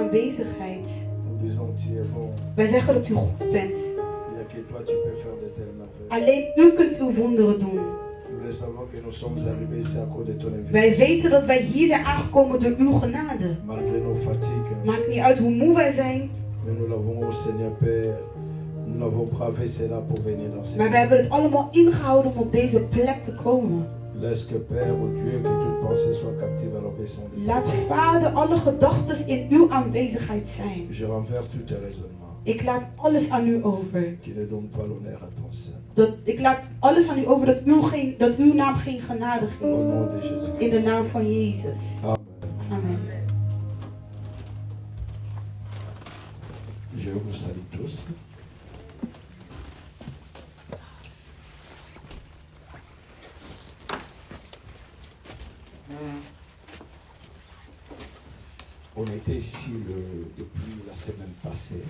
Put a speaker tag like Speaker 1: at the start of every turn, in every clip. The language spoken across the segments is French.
Speaker 1: aanwezigheid.
Speaker 2: Nous disons tu es bon.
Speaker 1: Wij zeggen dat u goed bent.
Speaker 2: Il n'y a que toi tu peux faire de telles merveilles.
Speaker 1: Alleen u kunt uw wonderen doen.
Speaker 2: Nous le savons que nous sommes arrivés ici à cause de ton invitation.
Speaker 1: Wij weten dat wij hier zijn aangekomen door uw genade.
Speaker 2: Malgré nos fatigues.
Speaker 1: Maakt niet uit hoe moe wij zijn.
Speaker 2: Mais nous l'avons, Seigneur Père, nous l'avons bravé cela pour venir dans cette
Speaker 1: Maar we hebben het allemaal ingehouden om op deze plek te komen.
Speaker 2: Laisse que Père, au Dieu, que toute pensée soit captive à l'obéissance.
Speaker 1: Laat Vader alle gedachten in uw aanwezigheid zijn.
Speaker 2: Je renverse tous tes raisonnements.
Speaker 1: Ik laat alles aan u over.
Speaker 2: Qui ne donne pas l'honneur à ton sein.
Speaker 1: Ik laat alles aan u over dat uw naam geen genade
Speaker 2: Au
Speaker 1: geeft.
Speaker 2: nom de Jésus.
Speaker 1: In de naam van Jezus.
Speaker 2: Amen.
Speaker 1: Amen.
Speaker 2: Je vous salue tous. On était ici depuis la semaine passée.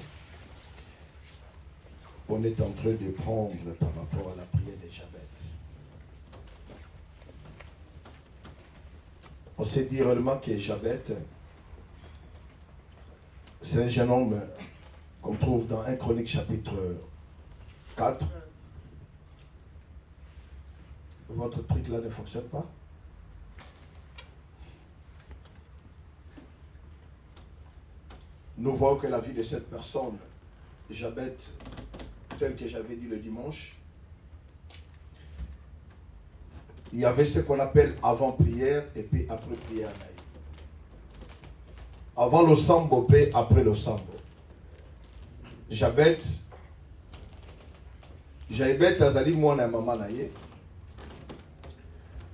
Speaker 2: On est en train de prendre par rapport à la prière de Jabez. On s'est dit réellement que Jabez, c'est un jeune homme qu'on trouve dans 1 Chronique chapitre 4. Votre truc là ne fonctionne pas? Nous voyons que la vie de cette personne, Jabez, tel que j'avais dit le dimanche, il y avait ce qu'on appelle avant prière et puis après prière. Avant le sambo, puis après le sambo. Jabez azali mwana mama na ye.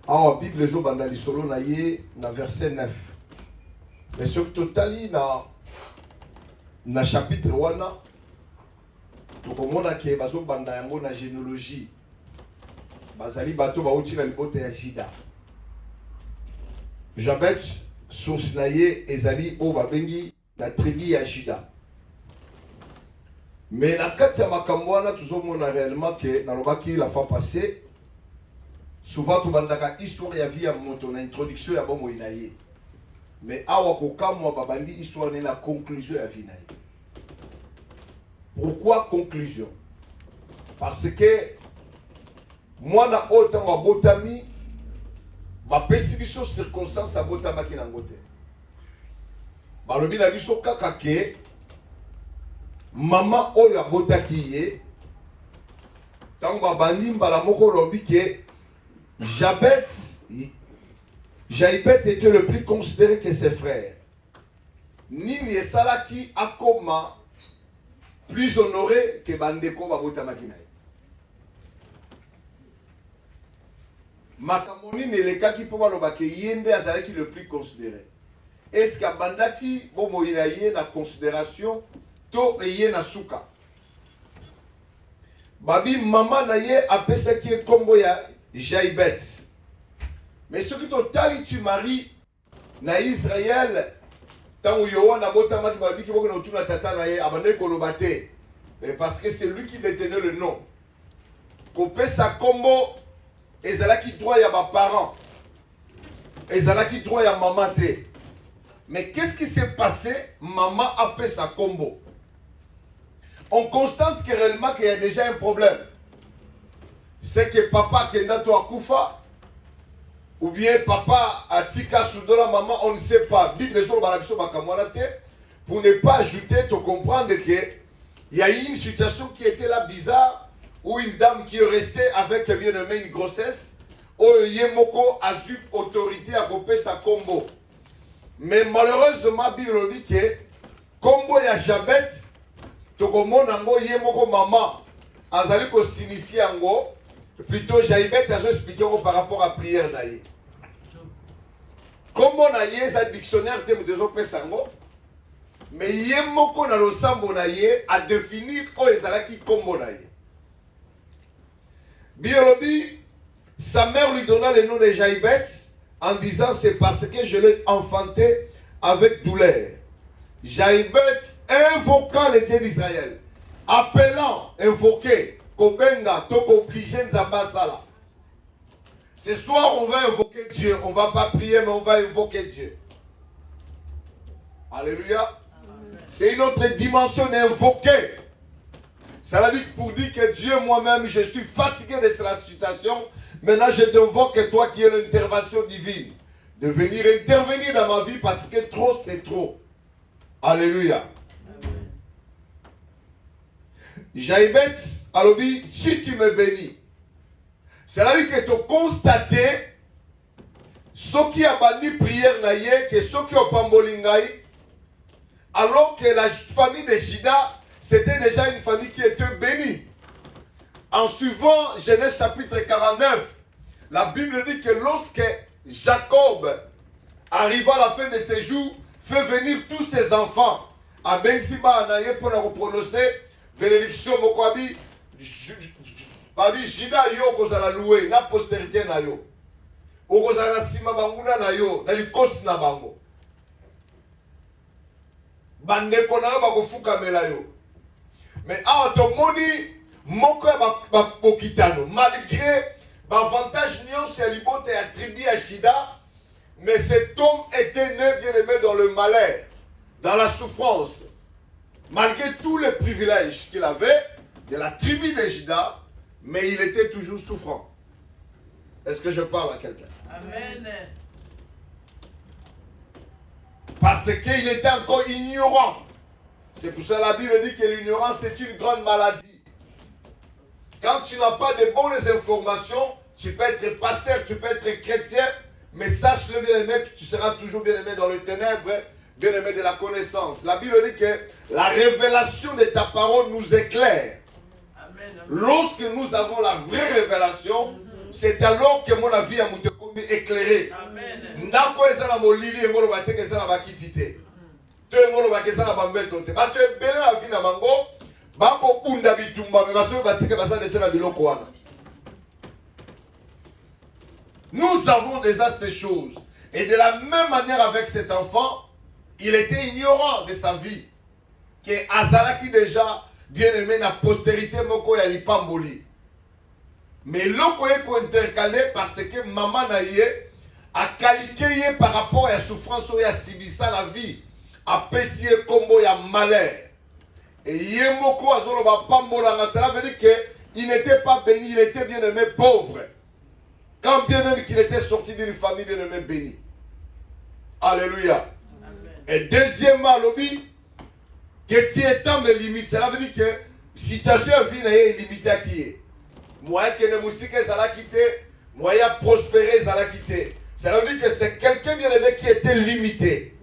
Speaker 2: Awa Bible ezo banda lisolo na ye na verset 9. Mais sur totali na chapitre wana tokomona ke bazo banda yango na généalogie. Bazali bato bauti na libota ya Juda. Jabez source na ye ezali o babengi la tribu ya Juda. Mais na kati ya makambo wana tozomona réellement que nalobaki la fois passée souvent tobandaka histoire ya vie ya moto na introduction ya bomoi na ye. Mais awa kokamwa babandi histoire na la conclusion ya vie na ye. Pourquoi conclusion? Parce que mwana otango abotami bapesi biso circonstance abotamaki nango te. Balobi na biso kaka ke mama oyo abotaki ye tango babandi mbala moko lobi ke Jaïbet était le plus considéré que ses frères. Nini esalaki akoma plus honoré que bandeko babotamaki na ye. Makambo nini elekaki po baloba ke ye nde azalaki le plus considéré. Est-ce que bandaki bomoi na ye na considération to eye na suka? Babi mama na ye apesaki kombo ya Jaïbet. Mais ce qui totali tu maries na Israël tango yo na botamaki babi ki boko na utuna tata na ye abandaki koloba te. Parce que c'est lui qui détenait le nom. Kopesa kombo ezalaki droit ya ba parents. Ezalaki droit ya maman te. Mais qu'est-ce qui s'est passé? Maman a fait sa combo. On constate que réellement qu'il y a déjà un problème. C'est que papa kenda to akufa ou bien papa atika soudola maman, on ne sait pas. Bible les balabiso bakamwana te pour ne pas ajouter to comprendre que il y a eu une situation qui était là bizarre où une dame qui est restée avec bien aimé une grossesse où yemoko a eu autorité à couper sa combo. Mais malheureusement, Bible dit que combo ya Jabez, tokomona ngo ye moko maman azali ko signifier ngo plutôt Jaïbet azo expliquer par rapport à prière na ye. Combo na ye za dictionnaire te mtezo pesa ngo. Mais ye moko na losambo na ye a définir o ezalaki combo na ye. Biologie, sa mère lui donna le nom de Jaïbet en disant c'est parce que je l'ai enfanté avec douleur. Jaïbet invoquant le Dieu d'Israël, appelant, invoquer, kobenga, toko obligé nzambasala. Ce soir on va invoquer Dieu, on va pas prier mais on va invoquer Dieu. Alléluia. C'est une autre dimension invoquée. Ça veut dire pour dire que Dieu, moi-même, je suis fatigué de cette situation. Maintenant, je t'invoque, toi qui es l'intervention divine, de venir intervenir dans ma vie parce que trop, c'est trop. Alléluia. Jaïbet, alobi, si tu me bénis, c'est-à-dire que tu constates ce qui a banni prière naïe, que ce qui a pambolingaï, alors que la famille de Juda, c'était déjà une famille qui était bénie. En suivant Genèse chapitre 49, la Bible dit que lorsque Jacob arriva à la fin de ses jours, fait venir tous ses enfants à Bensiba Anaye pour nous prononcer bénédiction Mokwabi, Jida yo kozala loué, na postérité na yo. Okozala sima banguna na yo, na likosi na bango. Bandeko na yo bakofuka mela yo. Mais awa tomoni moko ya bakitano, malgré l'avantage nyonso ya libota ya tribu ya Shida, mais cet homme était né bien aimé dans le malheur, dans la souffrance. Malgré tous les privilèges qu'il avait de la tribu de Juda, mais il était toujours souffrant. Est-ce que je parle à quelqu'un?
Speaker 3: Amen.
Speaker 2: Parce qu'il était encore ignorant. C'est pour ça que la Bible dit que l'ignorance est une grande maladie. Quand tu n'as pas de bonnes informations, tu peux être pasteur, tu peux être chrétien, mais sache-le bien aimé que tu seras toujours bien aimé dans les ténèbres, bien aimé de la connaissance. La Bible dit que la révélation de ta parole nous éclaire.
Speaker 3: Amen.
Speaker 2: Lorsque nous avons la vraie révélation, c'est alors que mon avis a été éclairé.
Speaker 3: Amen.
Speaker 2: Ndako ezala molili engolo bateke ezala bakitite. To engolo bakeza na bambeto te. Bato ebele na vie na bango bako bunda bitumba me baso bateke basa de tshela biloko wana. Nous avons déjà ces choses. Et de la même manière avec cet enfant, il était ignorant de sa vie. Que Azalaki déjà bien aimé na postérité moko ya lipamboli. Mais l'oko est intercalé parce que maman naïe a qualifié par rapport à la souffrance ou à subissa la vie. A pesé combo ya malheur. Et yemoko azoloba pambolanga, cela veut dire qu'il n'était pas béni, il était bien aimé pauvre. Quand bien même qu'il était sorti d'une famille bien aimée bénie. Alléluia.
Speaker 3: Amen.
Speaker 2: Et deuxièmement, lobby, que tu étant mes limites, cela veut dire que situation vie est limitée à qui est. Moi qui ne musique ça quitté, moi qui prospéré ça quitté. Ça veut dire que c'est quelqu'un bien aimé qui était limité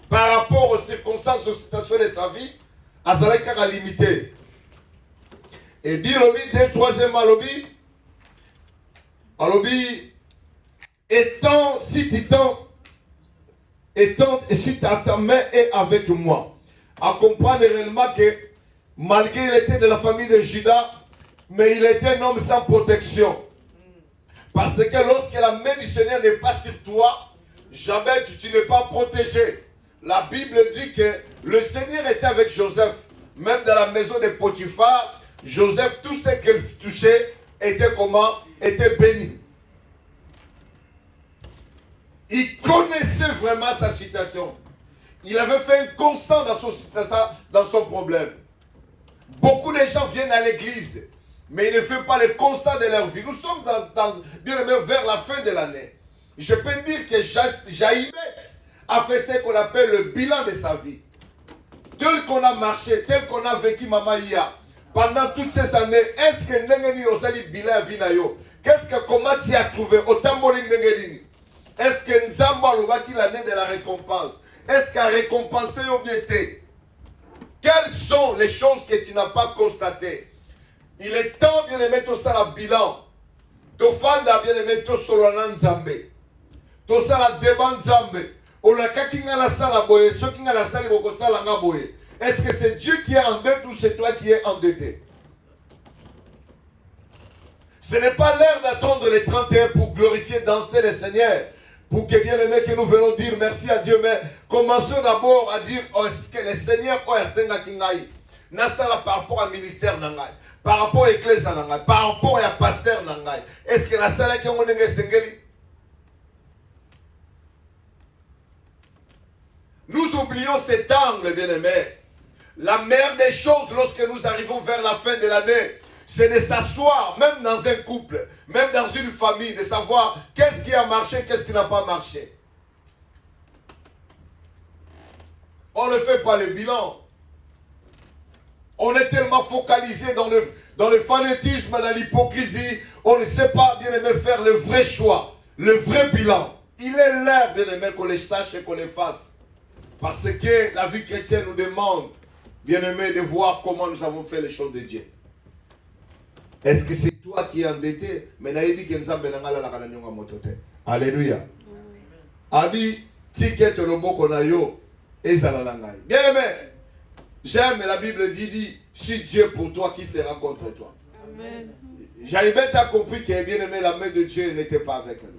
Speaker 2: par rapport aux circonstances, aux situations de sa vie, à ça qui a limité. Et bien lobby, troisièmement lobby, lobby, étant si ta main est avec moi, à comprendre réellement que malgré il était de la famille de Juda, mais il était un homme sans protection. Parce que lorsque la main du Seigneur n'est pas sur toi, jamais tu n'es pas protégé. La Bible dit que le Seigneur était avec Joseph. Même dans la maison de Potiphar, Joseph, tout ce qu'il touchait était comment? Était béni. Il connaissait vraiment sa situation. Il avait fait un constant dans son problème. Beaucoup de gens viennent à l'église, mais ils ne font pas le constat de leur vie. Nous sommes bien aimé vers la fin de l'année. Je peux dire que Jaïbet a fait ce qu'on appelle le bilan de sa vie. Tel qu'on a marché, tel qu'on a vécu Mama Ia, pendant toutes ces années, est-ce que Nengeni Osali bilan a vinayo? Comment tu as trouvé? Otamboli Nengeni. Est-ce que Nzamba Lobaki l'année de la récompense? Est-ce qu'a récompensé au biété? Quelles sont les choses que tu n'as pas constatées? Il est temps bien aimé tout ça le bilan. Tofanda bien aimé tout solana Nzambe. Tout ça la débat Nzambe. Olaka kinga la sala boye, ceux qui nga la sala boko sala nga boye. Est-ce que c'est Dieu qui est endetté ou c'est toi qui es endetté? Ce n'est pas l'heure d'attendre les 31 pour glorifier, danser le Seigneur. Pour que bien aimé que nous venons dire merci à Dieu, mais commençons d'abord à dire oh, est-ce que le Seigneur oh, Nasala par rapport au ministère Nangai, par rapport à l'église Nangai, par rapport à pasteur Nangai. Est-ce que Nasala qui on est sengeli? Nous oublions cet angle, bien-aimé. La meilleure des choses lorsque nous arrivons vers la fin de l'année, c'est de s'asseoir, même dans un couple, même dans une famille, de savoir qu'est-ce qui a marché, qu'est-ce qui n'a pas marché. On ne fait pas le bilan. On est tellement focalisé dans le fanatisme, dans l'hypocrisie, on ne sait pas, bien-aimé, faire le vrai choix, le vrai bilan. Il est l'heure, bien-aimé, qu'on le sache et qu'on le fasse. Parce que la vie chrétienne nous demande, bien-aimé, de voir comment nous avons fait les choses de Dieu. Est-ce que c'est toi qui es endetté? Alléluia. Abi, ticket le boko na yo, ezalalangai. Bien-aimé, j'aime la Bible dit, si Dieu pour toi, qui sera contre toi?
Speaker 1: Amen.
Speaker 2: Jaïbet a compris que, bien-aimé, la main de Dieu n'était pas avec lui.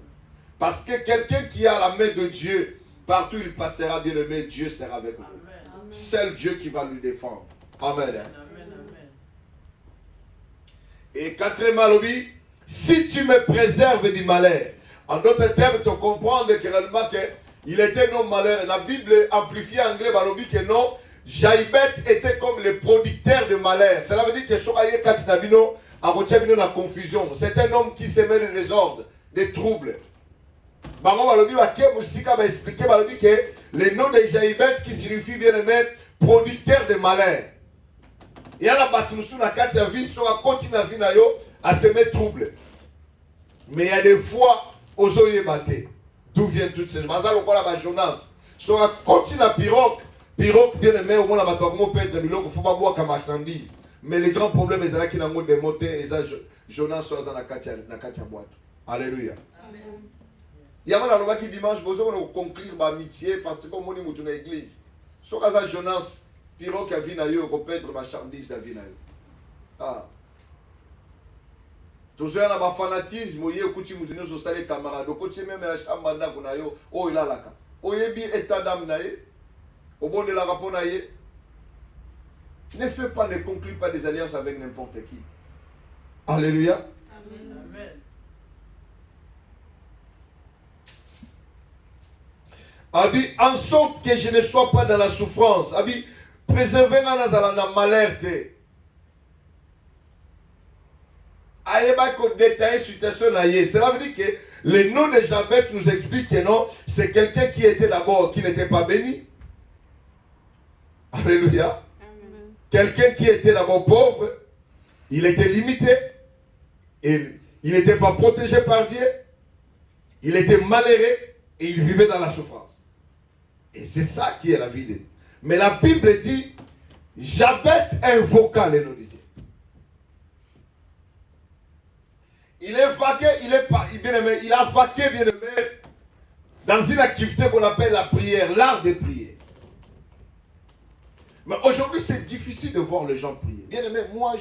Speaker 2: Parce que quelqu'un qui a la main de Dieu, partout il passera, bien-aimé, Dieu sera avec lui. Seul Dieu qui va lui défendre. Amen.
Speaker 3: Amen.
Speaker 2: Et quatrièmement, si tu me préserves du malheur, en d'autres termes, tu comprends que réellement qu'il était non malheur. La Bible amplifie en anglais, que non, Jaïbet était comme le producteur de malheur. Cela veut dire que Soraye Katinabino a retenu la confusion. C'est un homme qui s'aimait des désordres, des troubles. Bango Balobi va expliquer que le nom de Jaïbet qui signifie bien aimé producteur de malheur. Il y a la batunusu na kati ya vie sera continue à vie na yo à semer trouble. Mais il y a des fois aux oyebate. D'où viennent toutes ces choses? Mazal on la Jonas. Sera continue à pirogue bien aimé au moins la batu comment peut être biloko faut pas boire comme marchandise. Mais le grand problème est là qui n'a pas de moté et ça Jonas soit dans la kati ya boîte. Alléluia. Il y a un homme qui dimanche, vous allez conclure l'amitié parce que vous êtes dans l'église. Si vous avez Jonas, Piro qui a vu naïo, vous pouvez être marchandise de la vie naïo. Ah. Tous ceux qui ont un fanatisme, vous avez écouté sur les camarades, vous avez même la chambre de naïo, oh il a la carte. Vous avez bien état d'âme naïo, au bon de la rapport naïo. Ne fais pas, ne conclue pas des alliances avec n'importe qui. Alléluia.
Speaker 3: Amen.
Speaker 2: Abi, en sorte que je ne sois pas dans la souffrance. Abi, préservez-moi dans la malheur. Aïeba ko détailler situation naïe. Cela veut dire que le nom de Jaïbet nous explique que non, c'est quelqu'un qui était d'abord, qui n'était pas béni. Alléluia.
Speaker 1: Amen.
Speaker 2: Quelqu'un qui était d'abord pauvre, il était limité, et il n'était pas protégé par Dieu, il était malheureux et il vivait dans la souffrance. Et c'est ça qui est la vie de nous. Mais la Bible dit, Jaïbet invoqua les noms de Dieu. Il est vaqué, il a vaqué, bien aimé, dans une activité qu'on appelle la prière, l'art de prier. Mais aujourd'hui, c'est difficile de voir les gens prier. Bien aimé, moi,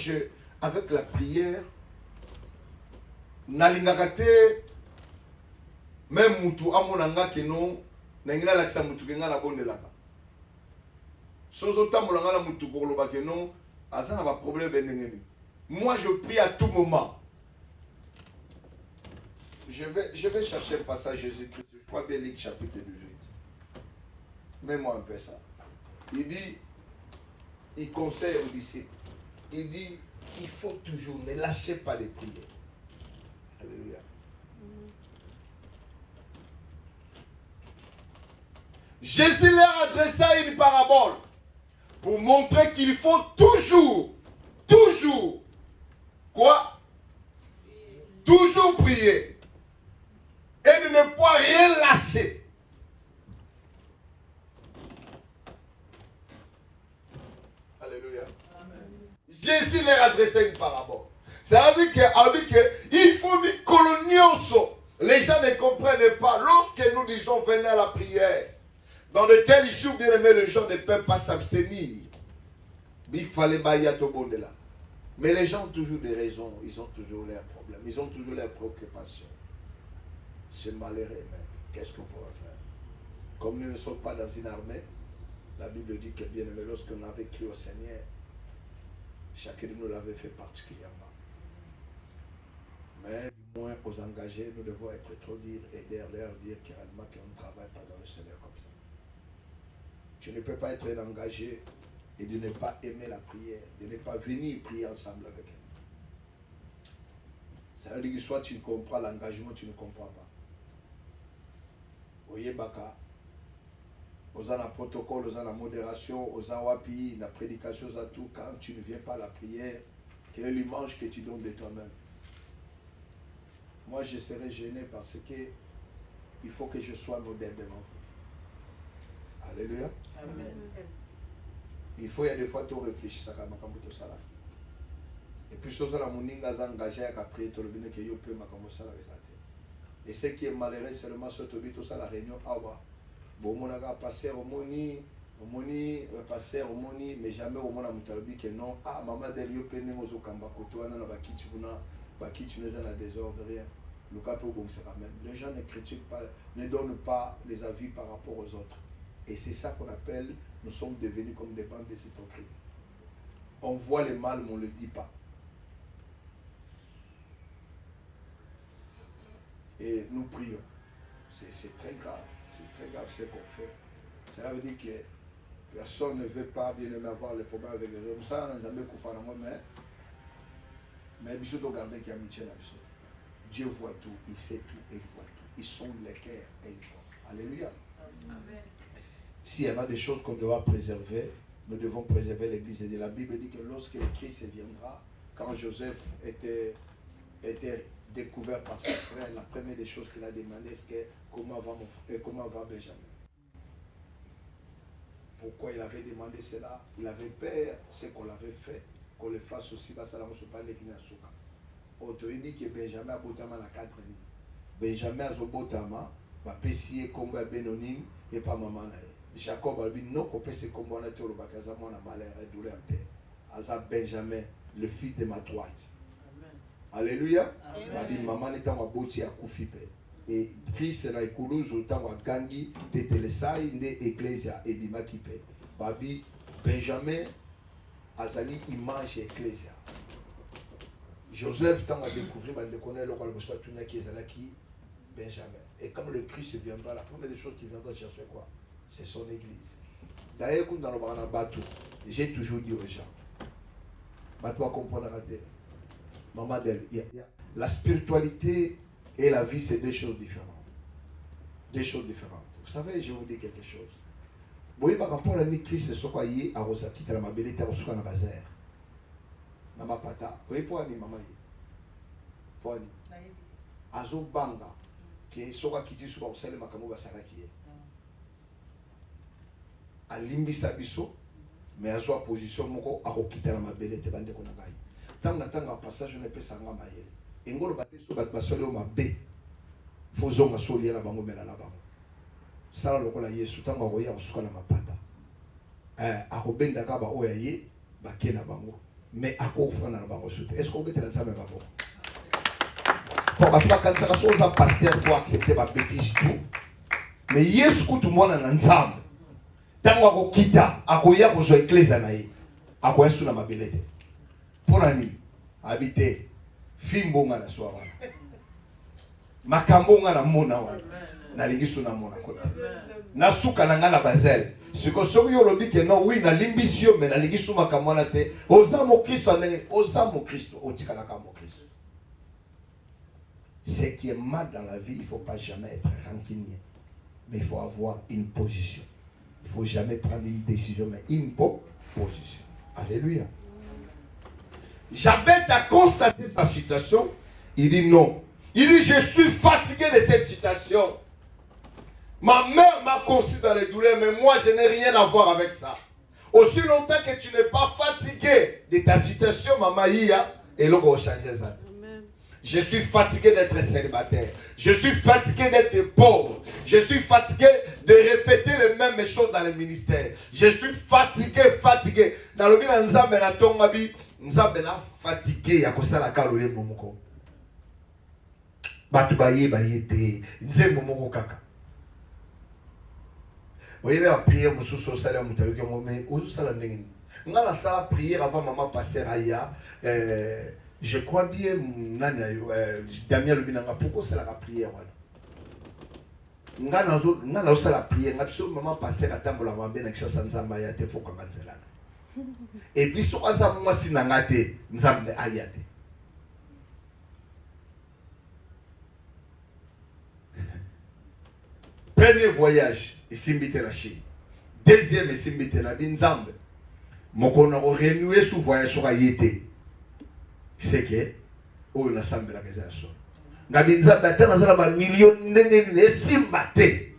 Speaker 2: avec la prière, nalingakate, même mutu amonanga keno, nangina laksa mutu kenga la bonde laka. Sozo tamolanga la mutu koloba keno, azana va problème benengeni. Moi, je prie à tout moment. Je vais chercher le passage Jésus-Christ. Je crois bien Luc chapitre 18. Mets-moi un peu ça. Il dit, il conseille aux disciples. Il dit, il faut toujours, ne lâchez pas de prier. Alléluia. Jésus leur adressa une parabole pour montrer qu'il faut toujours, quoi? Toujours prier. Et de ne pas rien lâcher. Alléluia. Jésus leur adressait une parabole. Ça veut dire qu'il faut des coloniaux. Les gens ne comprennent pas. Lorsque nous disons venez à la prière, dans de tels jours, bien aimés, les gens ne peuvent pas s'abstenir. Il fallait bailler tout le monde là. Mais les gens ont toujours des raisons. Ils ont toujours leurs problèmes. Ils ont toujours leurs préoccupations. C'est malheureux même. Qu'est-ce qu'on pourra faire? Comme nous ne sommes pas dans une armée, la Bible dit que bien aimé, lorsqu'on avait cru au Seigneur, chacun de nous l'avait fait particulièrement. Mais du moins aux engagés, nous devons être trop dire, aider leur dire carrément qu'on ne travaille pas dans le Seigneur comme ça. Tu ne peux pas être engagé et de ne pas aimer la prière, de ne pas venir prier ensemble avec elle. Ça veut dire que soit tu comprends l'engagement, tu ne comprends pas. Oyebaka, aux la protocole, aux la modération, aux wapi, la prédication, à tout, quand tu ne viens pas à la prière, quelle est l'image que tu donnes de toi-même? Moi, je serai gêné parce que il faut que je sois modèle devant vous. Alléluia.
Speaker 3: Amen.
Speaker 2: Il faut, il y a des fois, tu réfléchis à ça. Et puis, si tu as engagé à prier, tu as peu et ce qui est malheureux, seulement sur la réunion, bon, on a passé au moni, passer au moni, mais jamais au monde à que non, maman d'Elio Péné, aux Kambakoto, on a qui tu n'es désordre, rien. Les gens ne critiquent pas, ne donnent pas les avis par rapport aux autres. Et c'est ça qu'on appelle, nous sommes devenus comme des bandes de hypocrites. On voit le mal, mais on ne le dit pas. Et nous prions. C'est très grave. C'est très grave ce qu'on fait. Cela veut dire que personne ne veut pas bien aimer avoir les problèmes avec les hommes. Ça, on n'a jamais coupé dans moi, mais il faut regarder qu'il y a amitié là. Dieu voit tout, il sait tout et il voit tout. Ils sont les cœurs et ils voient. Alléluia.
Speaker 3: Amen.
Speaker 2: S'il y en a des choses qu'on doit préserver, nous devons préserver l'Église. Et la Bible dit que lorsque le Christ viendra, quand Joseph était découvert par ses frères, la première des choses qu'il a demandé, c'est comment va Benjamin. Pourquoi il avait demandé cela? Il avait peur, ce qu'on l'avait fait, qu'on le fasse aussi. Il dit que Benjamin a botama la 4 ans. Benjamin a botama, va pessier comme Benonim et pas maman. Jacob a dit non, qu'on peut se combattre au Bakaza, mon malheur et douleur en terre. Aza Benjamin, le fils de ma droite. Alléluia. Il dit maman n'est pas boti à Koufipe. Et Christ la écolouse autant à Gangi, Tétélessaï, de Ecclésia et Bimakipe. Babi Benjamin Azali image Ecclésia. Joseph tant a découvert, il connaît le roi de Sotuna qui est Zalaki Benjamin. Et comme le Christ viendra, la première des choses qu'il viendra chercher quoi? C'est son église. D'ailleurs, quand dans le Barana Batou, j'ai toujours dit aux gens, Batou à comprendre à terre. Maman d'elle, la spiritualité et la vie, c'est deux choses différentes. Deux choses différentes. Vous savez, je vais vous dire quelque chose. Vous voyez, par rapport à Christ, c'est ce qu'on a dit à Rosaki, à la Mabélité, à Rosuka, à Bazar. Nama pata. Vous voyez, pour Annie, maman. Pour Annie. Azo Banga, qui est Soka Kiti Suba, au Salé Makamo Basaraki. A limbi sabiso, mais à sa position, moko a quitter la Mabélité, bande konagai. Tant n'attend un passage, on ne peut s'en mailler. Et ngolo baté so bat basole o mabe. Fozo masoli na bango mena na bango. Sala lokola Yesu tanga koya kosuka na mapata. Akobenda ka ba oya ye ba ke na bango. Mais akofra na bango soute. Est-ce qu'on peut te lancer même bango? Pour ba quand ça so za pasteur faut accepter ba bêtise tout. Mais Yesu ko tout monde na nzambe. Tango akokita akoya ko zo église na ye. Akoya su na mabelete. Ponani habiter fimbonga na soa makambonga na mona wa na lingiso na mona ko na suka na ngana bazel siko soki yo lobi ke non oui na limbisio mais na lingiso makamona te oza mo Kristo ndenge oza mo Kristo otikala ka mo Kristo. Ce qui est mal dans la vie, il faut pas jamais être rancunier, mais il faut avoir une position. Il faut jamais prendre une décision mais une position. Alléluia. Jabez a constaté sa situation. Il dit non. Il dit je suis fatigué de cette situation. Ma mère m'a conçu dans les douleurs, mais moi je n'ai rien à voir avec ça. Aussi longtemps que tu n'es pas fatigué de ta situation, maman Ia, et l'on va changer ça. Je suis fatigué d'être célibataire. Je suis fatigué d'être pauvre. Je suis fatigué de répéter les mêmes choses dans le ministère. Je suis fatigué. Dans le bien Nzambe na tongabi, Nzambe na fatigué ya kosala kalole momoko. Batu baye te, nzembo moko kaka. Voyez la prière mususu sala mutayoke ngome, ozu sala ndenge. Ngala sala prière avant maman passer aya je crois bien Damien Lubinanga pourquoi c'est la prière voilà. nga na osala prière nga biso maman passer atambola mabe na kisa nzamba ya te foka manzelana et puis so aza mwasi na nga te nzambe aya te. Premier voyage esimbite la Chine, deuxième esimbite la binzambe mokona ko renouer sous voyage sur ayete c'est que oyo na sambe la keza so na binzambe atana zala ba million ndenge ni esimbate.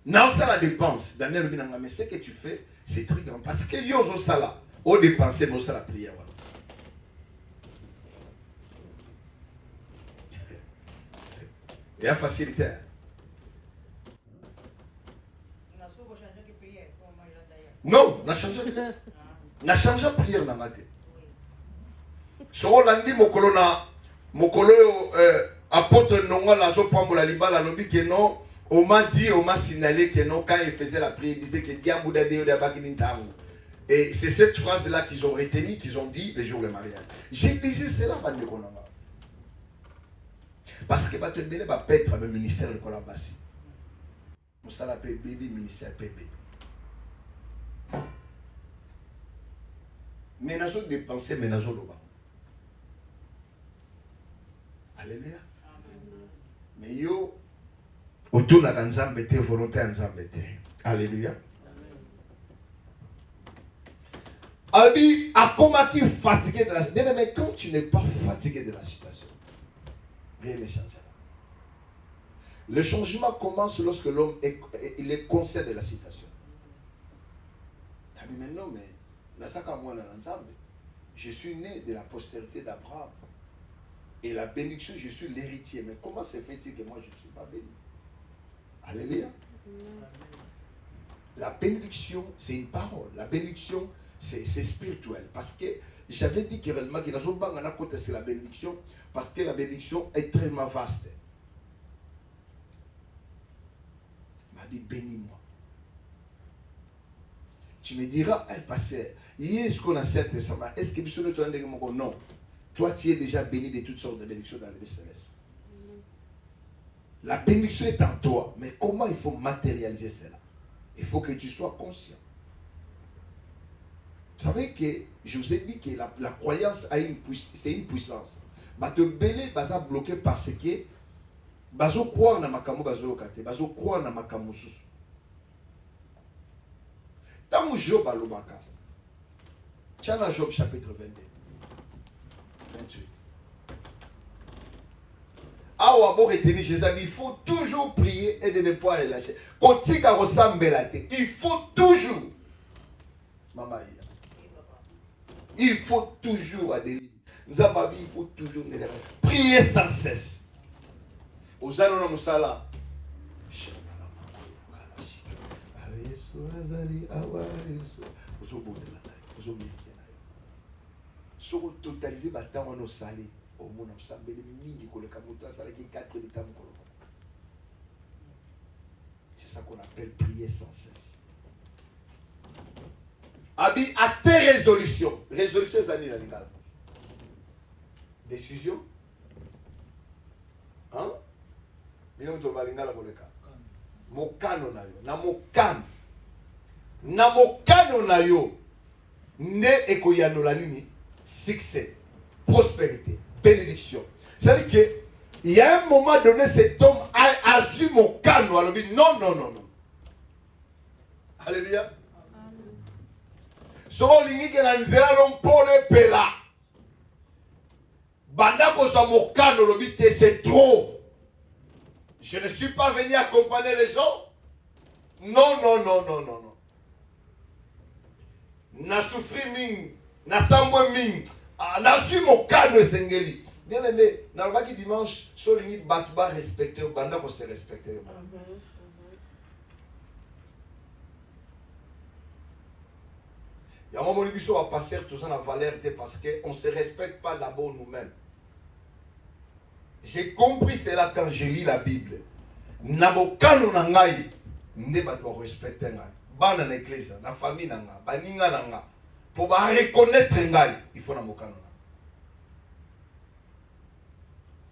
Speaker 2: Non, ça la dépense. Daniel Binanga, mais ce que tu fais, c'est très grand. Parce que yo ça là, au dépenser, nous ça la prière. Il y a facilité. Non, on a changé. On a changé la prière dans la tête. Si on a dit mon colo apôtre non la zo pambola libala lobi que non. On m'a signalé que non, quand il faisait la prière, il disait que Diamouda Deo Dabakinitango. Et c'est cette phrase-là qu'ils ont retenue, qu'ils ont dit le jour du mariage. J'ai dit cela, parce que tu ne vas pas être le ministère de Kolabassi. Nous sommes appelés bébé ministère PB. Mais nous avons dépensé, mais nous avons le Alléluia. Mais yo. Autour de la Nzambete, volonté à Nzambete. Alléluia. Albi, à comment qui est fatigué de la situation. Mais quand tu n'es pas fatigué de la situation, rien ne changera. Le changement commence lorsque l'homme est conscient de la situation. Mais non, mais je suis né de la postérité d'Abraham. Et la bénédiction, je suis l'héritier. Mais comment se fait-il que moi je ne suis pas béni? Alléluia. La bénédiction, c'est une parole. La bénédiction, c'est spirituel. Parce que j'avais dit que réellement, c'est la bénédiction, parce que la bénédiction est tellement vaste. Il m'a dit, bénis-moi. Tu me diras, pasteur, est-ce qu'on a certes testament? Est-ce que tu as dit non? Toi, tu es déjà béni de toutes sortes de bénédictions dans les célestes. La bénédiction est en toi, mais comment il faut matérialiser cela? Il faut que tu sois conscient. Vous savez que je vous ai dit que la croyance a c'est une puissance. Bato belé baza bloqué parce que bazo croire na makambo bazo kate, bazo croire na makambo susu. Tamu Job alobaka. Tiens Job chapitre 22. 28. Il faut toujours prier et de ne pas relâcher. Il faut toujours. Maman, il faut toujours adhérer. Il faut toujours prier sans cesse. Aux années Moussala. Totaliser bataille nos salés. C'est ça qu'on appelle prier sans cesse. Abi à tes résolutions. Résolution c'est la décision. Hein? Mokano na yo. Na mokano. Na mokano na yo. Ne ekoyanola nini? Succès, prospérité, bénédiction. C'est-à-dire qu'il y a un moment donné, cet homme a su mon canot. Alors il dit non, non, non, non. Alléluia. So lingi ke na nzela non pole pela. Banda ko sa mon canot le but c'est trop. Je ne suis pas venu accompagner les gens. Non, non, non, non, non, non. Na souffri ming. Na samwe ming. Na su mon canot et sengeli. Bien aimé, dans le baki dimanche, so lingi batba respecter, banda ko se respecter. Il y a un moment où on va passer tout ça dans la valeur parce qu'on ne se respecte pas d'abord nous-mêmes. J'ai compris cela quand je lis la Bible. Nabokano nangai, ne ba doit respecter ngai. Bana na église, na famille nanga, baninga nanga. Pour ba reconnaître ngai, il faut nabokano.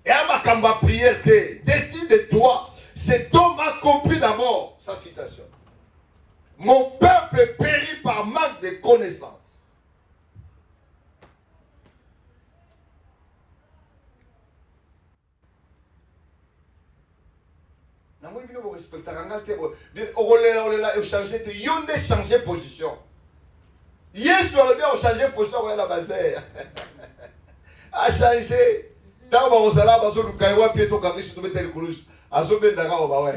Speaker 2: Et à ma kamba prière, décide-toi. Cet homme a compris d'abord sa citation. Mon peuple périt par manque de connaissances. Vous respectez, vous changez position. Hier soir, on changé position, on a basé. A changé. Tant on s'est là, on s'est dit, on pied au carré, sur le télécoulous. A sauvé d'accord, on va voir.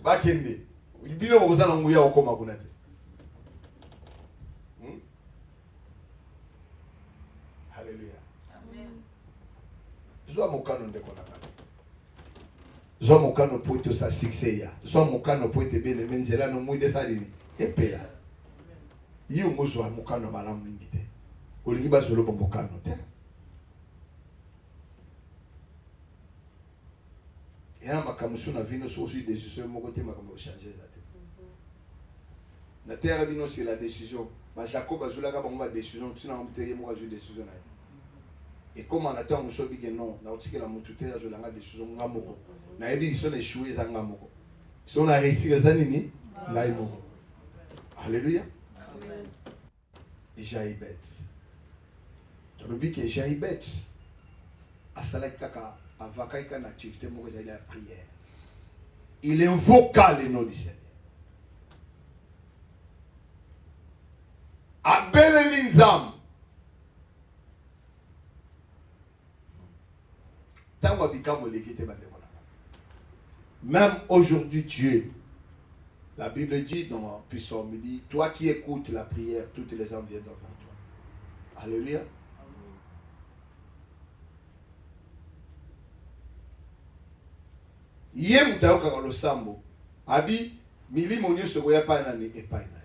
Speaker 2: Bakende. Il dit, on va nous au coma. Alléluia. Amen. Zoa mokano ndeko na kaka. Zoa mokano po ito sa succès ya. Zoa mokano po ite bene menzela no muide sa dini. Epela. Iyo ngozoa mokano malamu mingi te. Olingi bazolo bo mokano te. Et en makamusu na vino so aussi décision moko te makambo changer ça te. Na terre vino c'est la décision. Ba Jacob azula ka bango ba décision tina muteye mo azu décision na. Et comme on attend on sobi que non, na otiki la mutu te azula nga décision ngamoko. Na ebi so les échouer za ngamoko. Si on a réussi les anini, là moko. Alléluia. Amen. Jaïbet. Dans le but que Jaïbet a salakaka avakaika na activité moko za la prière. Il invoqua le nom du Seigneur. Abel l'inzam. Même aujourd'hui, Dieu, la Bible dit dans Psaume, il dit, toi qui écoutes la prière, toutes les âmes viennent devant toi. Alléluia. Hier, nous avons le sambo. Abi, milimo nyonso goya pa nani epai na.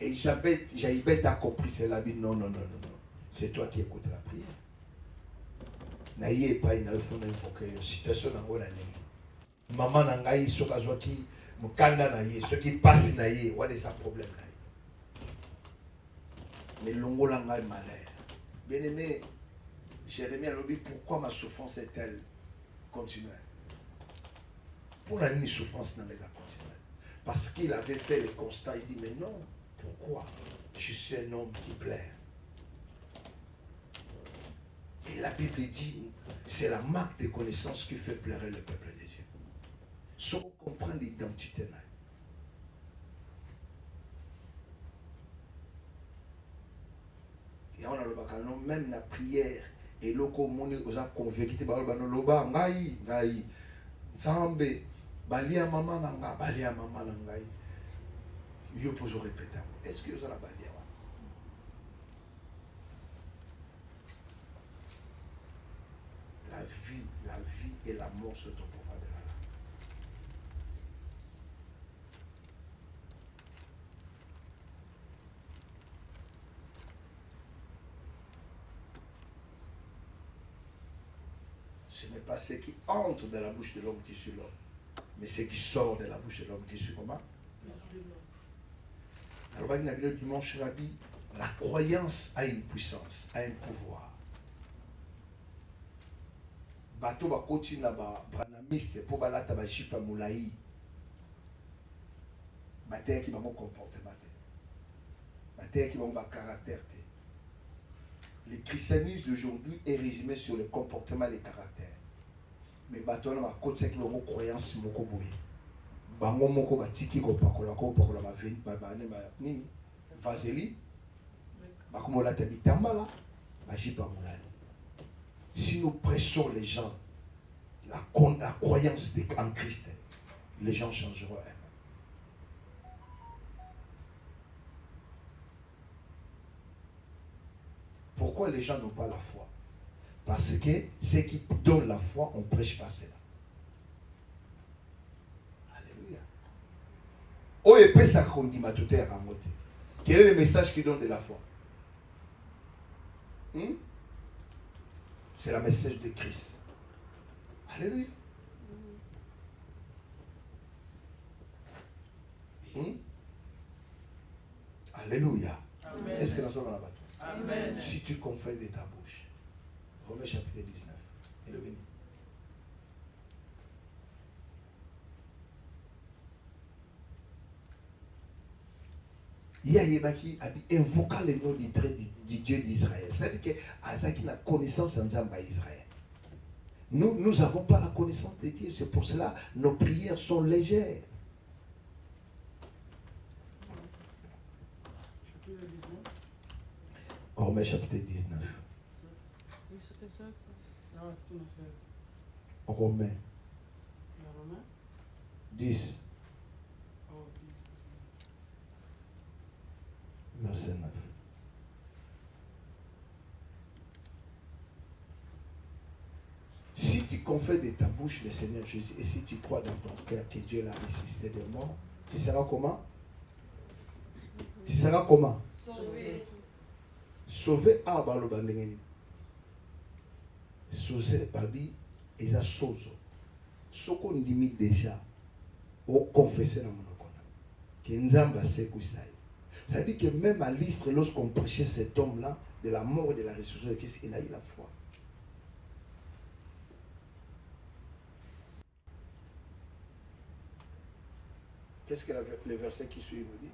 Speaker 2: Et Jaïbet a compris cela. Il dit non, non, non, non, non. C'est toi qui écoutes la prière. Naïe epai na faut invoquer une situation na ngona nini. Maman na ngai soka zwaki mukanda na ye, ce qui passe na ye, what is the problème na ye. Mais longola ngai malheur. Bien-aimé, Jérémie a dit pourquoi ma souffrance est-elle continuelle? Pour la nuit souffrance dans les continuelle. Parce qu'il avait fait le constat, il dit mais non, pourquoi? Je suis un homme qui plaît. Et la Bible dit, c'est la marque de connaissance qui fait pleurer le peuple de Dieu. Si on comprend l'identité, et on a le bacalon, même la prière, et l'oko moni osa convaincu, loba ngai, ngai, Nzambe, balia maman nanga, balia maman nangai. Yo pose répéter. Est-ce que vous avez la balia? La vie et la mort sont au pouvoir de la langue. Ce n'est pas ce qui entre dans la bouche de l'homme qui suit l'homme, mais ce qui sort de la bouche de l'homme qui suit comment? Alors, dimanche, Rabbi, la croyance a une puissance, a un pouvoir. Bato ba koti na ba branamiste pour balata ba jipa moulaï. Baté qui ba mon comportement. Baté qui ba mon caractère. Le christianisme d'aujourd'hui est résumé sur le comportement et le caractère. Mais bato na ba koti qui ba mon croyance moko boye. Bango moko ba tiki ko pakola ba veni ba ne ba nini? Vaseline. Ba komo la tabitambala ba jipa moulaï. Si nous pressons les gens, la croyance en Christ, les gens changeront eux-mêmes. Pourquoi les gens n'ont pas la foi? Parce que ceux qui donnent la foi, on ne prêche pas cela. Alléluia. Oh, et puis ça qu'on dit ma toute à moitié. Quel est le message qui donne de la foi? C'est le message de Christ. Alléluia. Alléluia. Amen. Est-ce que nous sommes là-bas? Amen. Si tu confesses de ta bouche, Romains chapitre 19. Il est venu. Yahibaki a dit invoquant le nom du Dieu d'Israël. C'est-à-dire que Azaki a connaissance en Zamba Israël. Nous n'avons pas la connaissance de Dieu. C'est pour cela nos prières sont légères. Romains chapitre 19. Romains 10. Verset 9. Si tu confesses de ta bouche le Seigneur Jésus et si tu crois dans ton cœur que Dieu l'a ressuscité des morts, tu seras comment? Tu seras comment?
Speaker 3: Sauvé.
Speaker 2: Sauvé à Balobandengeni. Sauvé Babi et ça sozo. Ce qu'on limite déjà au confesser dans mon okona. Que Nzamba Sekousaï. Ça veut dire que même à l'Istre, lorsqu'on prêchait cet homme-là, de la mort et de la résurrection de Christ, il a eu la foi. Qu'est-ce que le verset qui suit nous dit?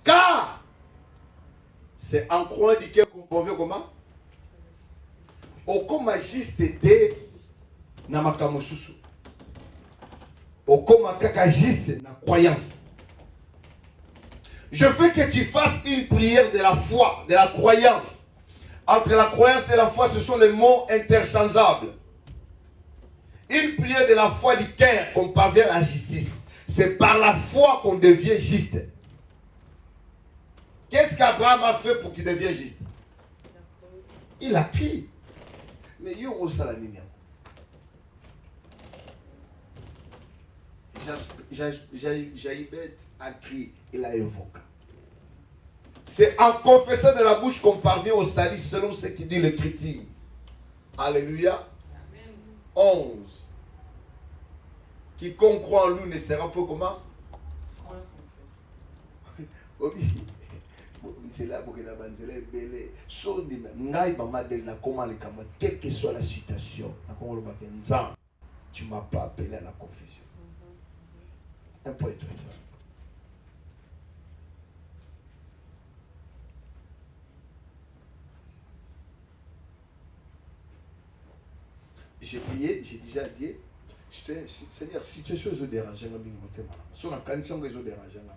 Speaker 2: Car c'est en croyant du cœur qu'on convient comment? Au comme juste été na makamususu. Au comme kaka juste na croyance. Je veux que tu fasses une prière de la foi, de la croyance. Entre la croyance et la foi, ce sont les mots interchangeables. Une prière de la foi du cœur qu'on parvient à la justice. C'est par la foi qu'on devient juste. Qu'est-ce qu'Abraham a fait pour qu'il devienne juste? Il a crié. Mais il y a aussi la ligne. Jaïbet a crié, il a évoqué. C'est en confessant de la bouche qu'on parvient au salut selon ce qu'il dit le critique. Alléluia. Amen. 11. Quiconque croit en lui ne sera pas comment? Quelle que soit la situation, tu ne m'as pas appelé à la confusion. Un point très fort. J'ai prié, j'ai déjà dit, Seigneur, si tu es chose dérangeant, si tu es dérangeant,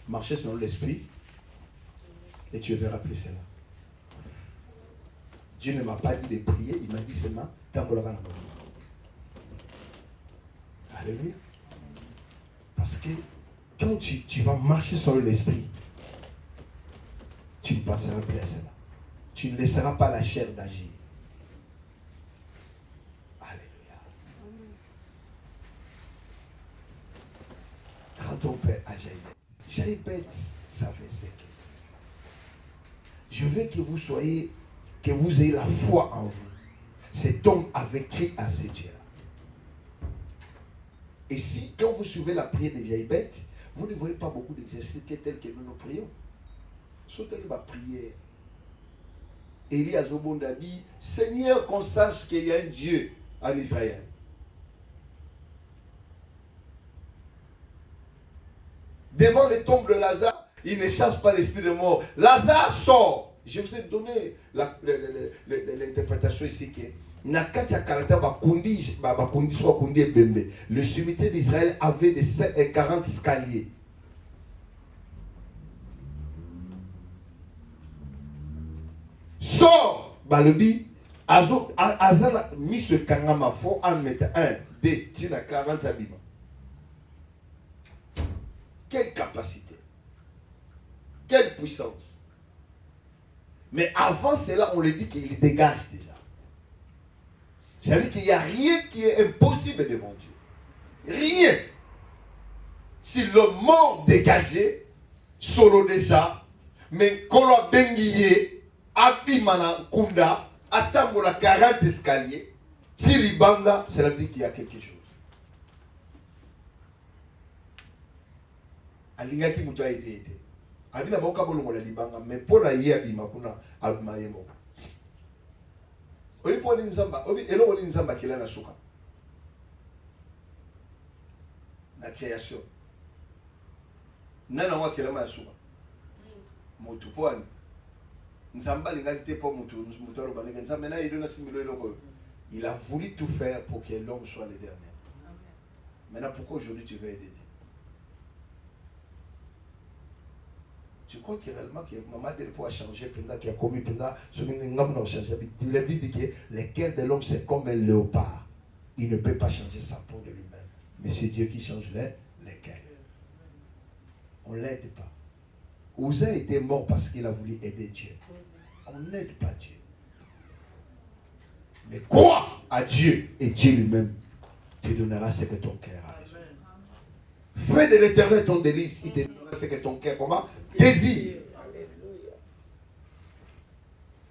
Speaker 2: marcher selon l'esprit et tu verras plus cela. Dieu ne m'a pas dit de prier, il m'a dit seulement alléluia. Parce que quand tu vas marcher sur l'esprit, tu ne passeras plus à cela. Tu ne laisseras pas la chair d'agir. Alléluia. Rends ton père à Jaïbet. Jaïbet savait ce que. Je veux que vous soyez, que vous ayez la foi en vous. Cet homme avait crié à ce Dieu-là. Et si, quand vous suivez la prière de Jaïbet, vous ne voyez pas beaucoup d'exercices tels que nous prions. Sautez ma prière. Élie a dit, Seigneur, qu'on sache qu'il y a un Dieu en Israël. Devant les tombes de Lazare, il ne chasse pas l'esprit de mort. Lazare sort. Je vous ai donné l'interprétation ici que le cimetière d'Israël avait des 40 escaliers. Sort, Balobi, Azana mis ce kangama fort en mettant 1, 2, tina 40 habitants. Quelle capacité, quelle puissance. Mais avant cela, on le dit qu'il dégage déjà. C'est-à-dire qu'il n'y a rien qui est impossible devant Dieu. Rien. Si le mort dégagé, solo déjà, mais qu'on l'a benguillé, Abimana Kunda, Atambola 40 escaliers, Tiribanda, c'est-à-dire qu'il y a quelque chose. Alingaki Moutoua aidé. Abina boka bolongola libanga mais pona ye abima kuna abima yemo. Oyi poni nzamba, obi eloko ni nzamba kila na suka. La création. Nana wa kila ma suka. Mutu poni. Nzamba lingaki te po mutu alo banega nzamba na idona similo eloko. Il a voulu tout faire pour que l'homme soit le dernier. Maintenant pourquoi aujourd'hui tu veux aider Dieu? Tu crois que réellement que maman de pouvoir changer pendant qu'il a commis pendant ce qui n'a changé. La Bible dit que le cœur de l'homme c'est comme un léopard. Il ne peut pas changer sa peau de lui-même. Mais c'est Dieu qui change les cœurs. On ne l'aide pas. Uza était mort parce qu'il a voulu aider Dieu. On n'aide pas Dieu. Mais crois à Dieu et Dieu lui-même te donnera ce que ton cœur a besoin. Fais de l'Éternel ton délice, il te donnera ce que ton cœur comment désire.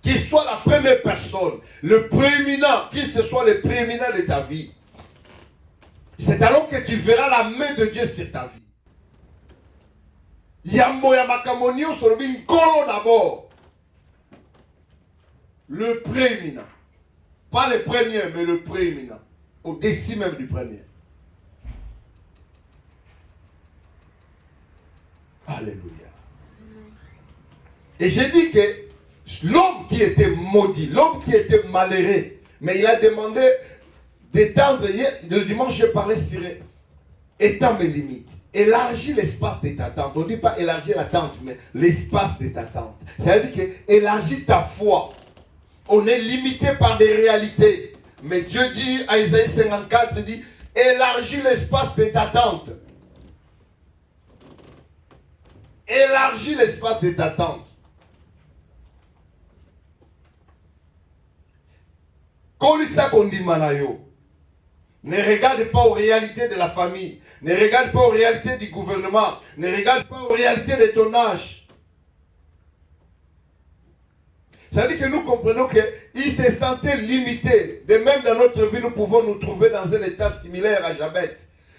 Speaker 2: Qu'il soit la première personne, le prééminent, qu'il ce soit le prééminent de ta vie. C'est alors que tu verras la main de Dieu sur ta vie. Yambo Yamakamonio sur le Nkolo d'abord. Le prééminent. Pas le premier, mais le prééminent. Au-dessus même du premier. Alléluia. Et j'ai dit que l'homme qui était maudit, l'homme qui était malheureux, mais il a demandé d'étendre, le dimanche je parlais sur étends mes limites. Élargis l'espace de ta tente. On ne dit pas élargir la tente, mais l'espace de ta tente. C'est-à-dire que élargis ta foi. On est limité par des réalités. Mais Dieu dit à Isaïe 54, il dit, élargis l'espace de ta tente. Élargis l'espace de ta tente. Kolisa kondimanayo. Ne regarde pas aux réalités de la famille. Ne regarde pas aux réalités du gouvernement. Ne regarde pas aux réalités de ton âge. Ça veut dire que nous comprenons qu'il se sentait limité. De même dans notre vie, nous pouvons nous trouver dans un état similaire à Jabet.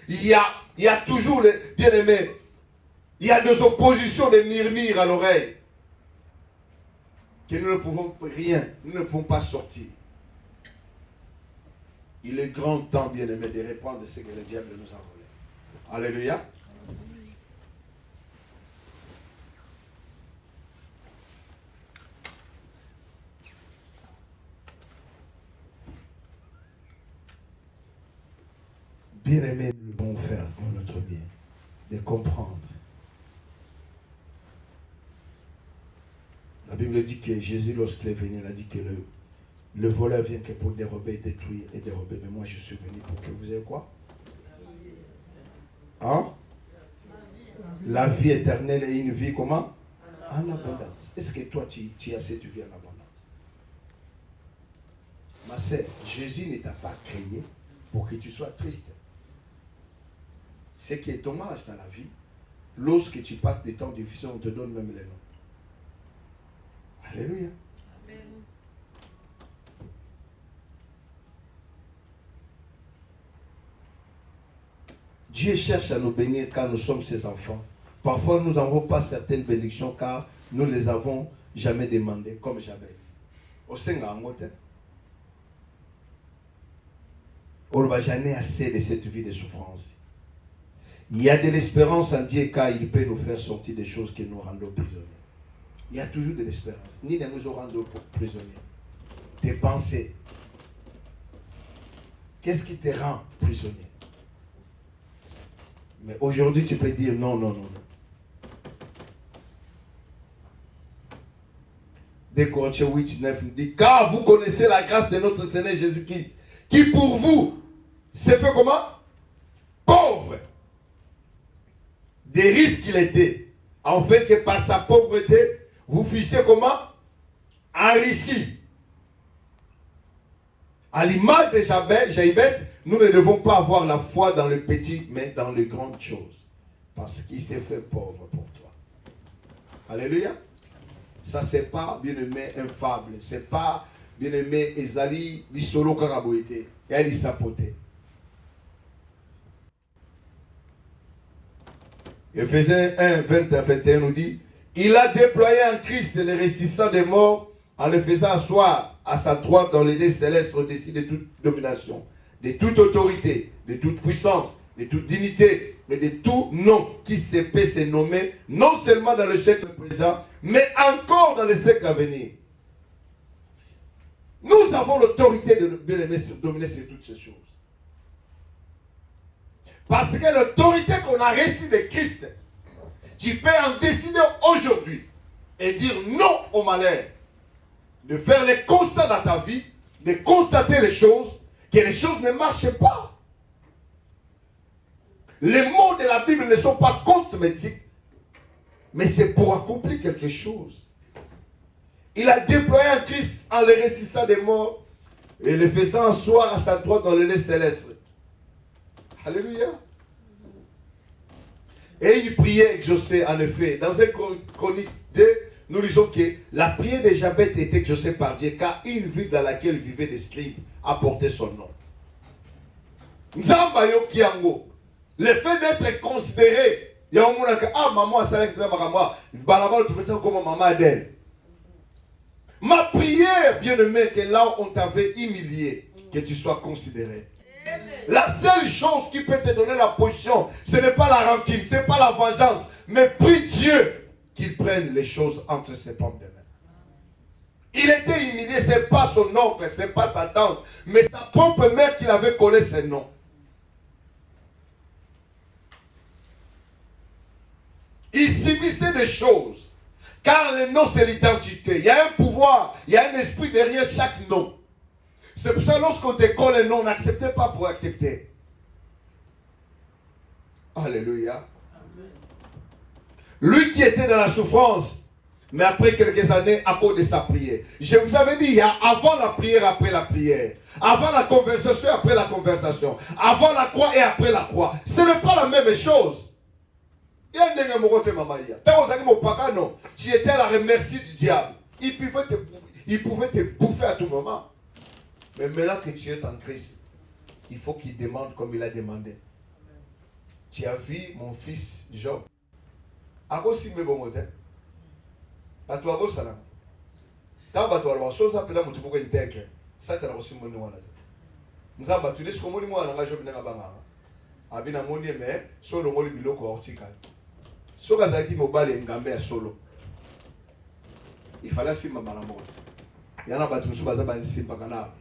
Speaker 2: Il y a toujours, bien aimé, il y a des oppositions, des murmures à l'oreille. Que nous ne pouvons rien, nous ne pouvons pas sortir. Il est grand temps, bien aimé, de répondre de ce que le diable nous a volé. Alléluia. Bien aimé, nous devons faire pour notre bien, de comprendre. La Bible dit que Jésus, lorsqu'il est venu, il a dit que le voleur vient que pour dérober, détruire et dérober. Mais moi, je suis venu pour que vous ayez quoi? Hein? La vie éternelle et une vie comment? En abondance. Est-ce que toi, tu as cette vie en abondance? Ma sœur, Jésus ne t'a pas créé pour que tu sois triste. Ce qui est dommage dans la vie, lorsque tu passes des temps difficiles, on te donne même les noms. Alléluia. Amen. Dieu cherche à nous bénir car nous sommes ses enfants. Parfois, nous n'avons pas certaines bénédictions car nous ne les avons jamais demandées, comme Jabez. Au Sénat, on ne va jamais assez de cette vie de souffrance. Il y a de l'espérance en Dieu car il peut nous faire sortir des choses qui nous rendent prisonniers. Il y a toujours de l'espérance. Ni de nous rendre prisonniers. Tes pensées. Qu'est-ce qui te rend prisonnier? Mais aujourd'hui, tu peux dire non, non, non, non. 2 Corinthiens 8, 9 nous dit, car vous connaissez la grâce de notre Seigneur Jésus-Christ, qui pour vous s'est fait comment? Pauvre. Des risques qu'il était, en fait que par sa pauvreté, vous fussiez comment? Enrichi. À l'image de Jaïbet, nous ne devons pas avoir la foi dans le petit, mais dans les grandes choses. Parce qu'il s'est fait pauvre pour toi. Alléluia. Ça, c'est pas, bien aimé, une fable. C'est pas, bien aimé, Ezali, di solo karaboité. Et elle, il sapoté. Éphésiens 1, 20 à 21 nous dit Il a déployé en Christ le ressuscitant des morts en le faisant asseoir à sa droite dans les lieux célestes au-dessus de toute domination, de toute autorité, de toute puissance, de toute dignité, mais de tout nom qui peut se nommer, non seulement dans le siècle présent, mais encore dans le siècle à venir. Nous avons l'autorité de dominer sur toutes ces choses. Parce que l'autorité qu'on a reçue de Christ, tu peux en décider aujourd'hui et dire non au malheur. De faire les constats dans ta vie, de constater les choses, que les choses ne marchent pas. Les mots de la Bible ne sont pas cosmétiques, mais c'est pour accomplir quelque chose. Il a déployé un Christ en le ressuscitant des morts et le faisant asseoir à sa droite dans le lieu céleste. Alléluia. Et il priait exaucé, en effet. Dans un Chronique 2, nous lisons que la prière de Jabez était exaucée par Dieu, car une ville dans laquelle vivaient des scribes a porté son nom. Nzambayo Kiango. Le fait d'être considéré, il y a un moment que, ah, maman, ça va moi, balabal, tu peux dire comme maman Adèle. Ma prière, bien-aimé, que là où on t'avait humilié, que tu sois considéré. La seule chose qui peut te donner la position, ce n'est pas la rancune, ce n'est pas la vengeance, mais prie Dieu qu'il prenne les choses entre ses pommes de main. Il était humilié, ce n'est pas son oncle, ce n'est pas sa tante, mais sa propre mère qui l'avait collé ses noms. Il subissait des choses, car le nom c'est l'identité. Il y a un pouvoir, il y a un esprit derrière chaque nom. C'est pour ça que lorsqu'on te colle un nom, n'acceptez pas pour accepter. Alléluia. Amen. Lui qui était dans la souffrance, mais après quelques années, à cause de sa prière. Je vous avais dit, il y a avant la prière, après la prière. Avant la conversation, après la conversation. Avant la croix et après la croix. Ce n'est pas la même chose. Tu étais à la remercie du diable. Il pouvait te bouffer à tout moment. Mais maintenant que tu es en Christ, il faut qu'il demande comme il a demandé. Tu as vu mon fils Job. Agosi me bongote. Bato agosala. Ta bato alwa soza pela mutu boko intègre. Ça te la reçu moni wana. Nzamba tu dis komoni mwana nga Job nga banga. Abina moni me solo ngoli biloko hortical. Soka zaki mobale ngambe ya solo. Il fallait simba malambo. Yana bato musu baza ba simba kana.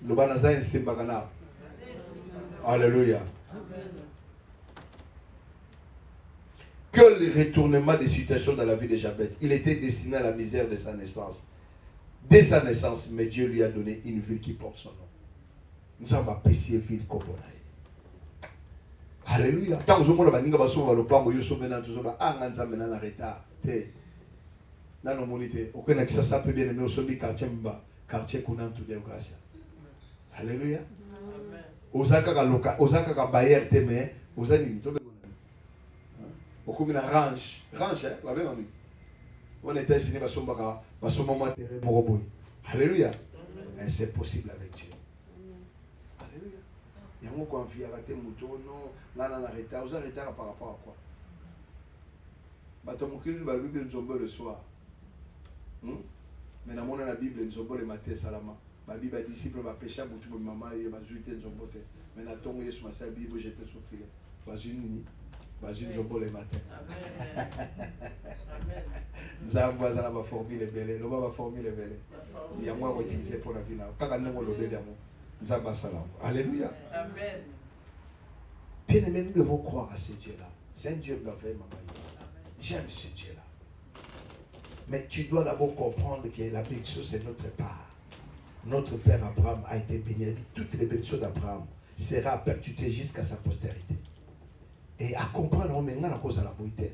Speaker 2: Lobana za simba kana. Alléluia. Que le retournement des situations dans la vie de Jabez. Il était destiné à la misère de sa naissance. Dès sa naissance, mais Dieu lui a donné une ville qui porte son nom. Nous avons apprécié ville Kobonaï. Alléluia. Tant que nous avons dit que nous avons le plan de Dieu, nous avons un retard. Nous avons dit que nous avons bien aimé au quartier Kounan tout de grâce. Alléluia. Osaka Bayer Teme, Osani. Comme une range, on était signé par son baga, par son moment terre moroboy. Alléluia. C'est possible avec Dieu. Alléluia. Il y a un conflit à rater mouton, non, là on arrête. Vous arrêtez par rapport à quoi? Batomokil va lui que nous sommes le soir. Mais dans la Bible, nous sommes le matin salama. La Bible a disciple va pécher beaucoup de maman et va jouer nous sommes boté. Mais na tombe Yesu ma sa Bible j'étais souffrir. Vas-y ni. Vas-y, je bois le matin. Nous avons la formule belle. Nous avons la formule belle. Il y a moi utilisé pour la vie. Nous avons salam. Alléluia. Amen. Bien aimé, nous devons croire à ce Dieu-là. C'est un Dieu merveilleux, maman. J'aime ce Dieu-là. Mais tu dois d'abord comprendre que la bénédiction, c'est notre part. Notre père Abraham a été béni. Toutes les bénédictions d'Abraham seront perpétuées jusqu'à sa postérité. Et à comprendre maintenant la cause de la beauté.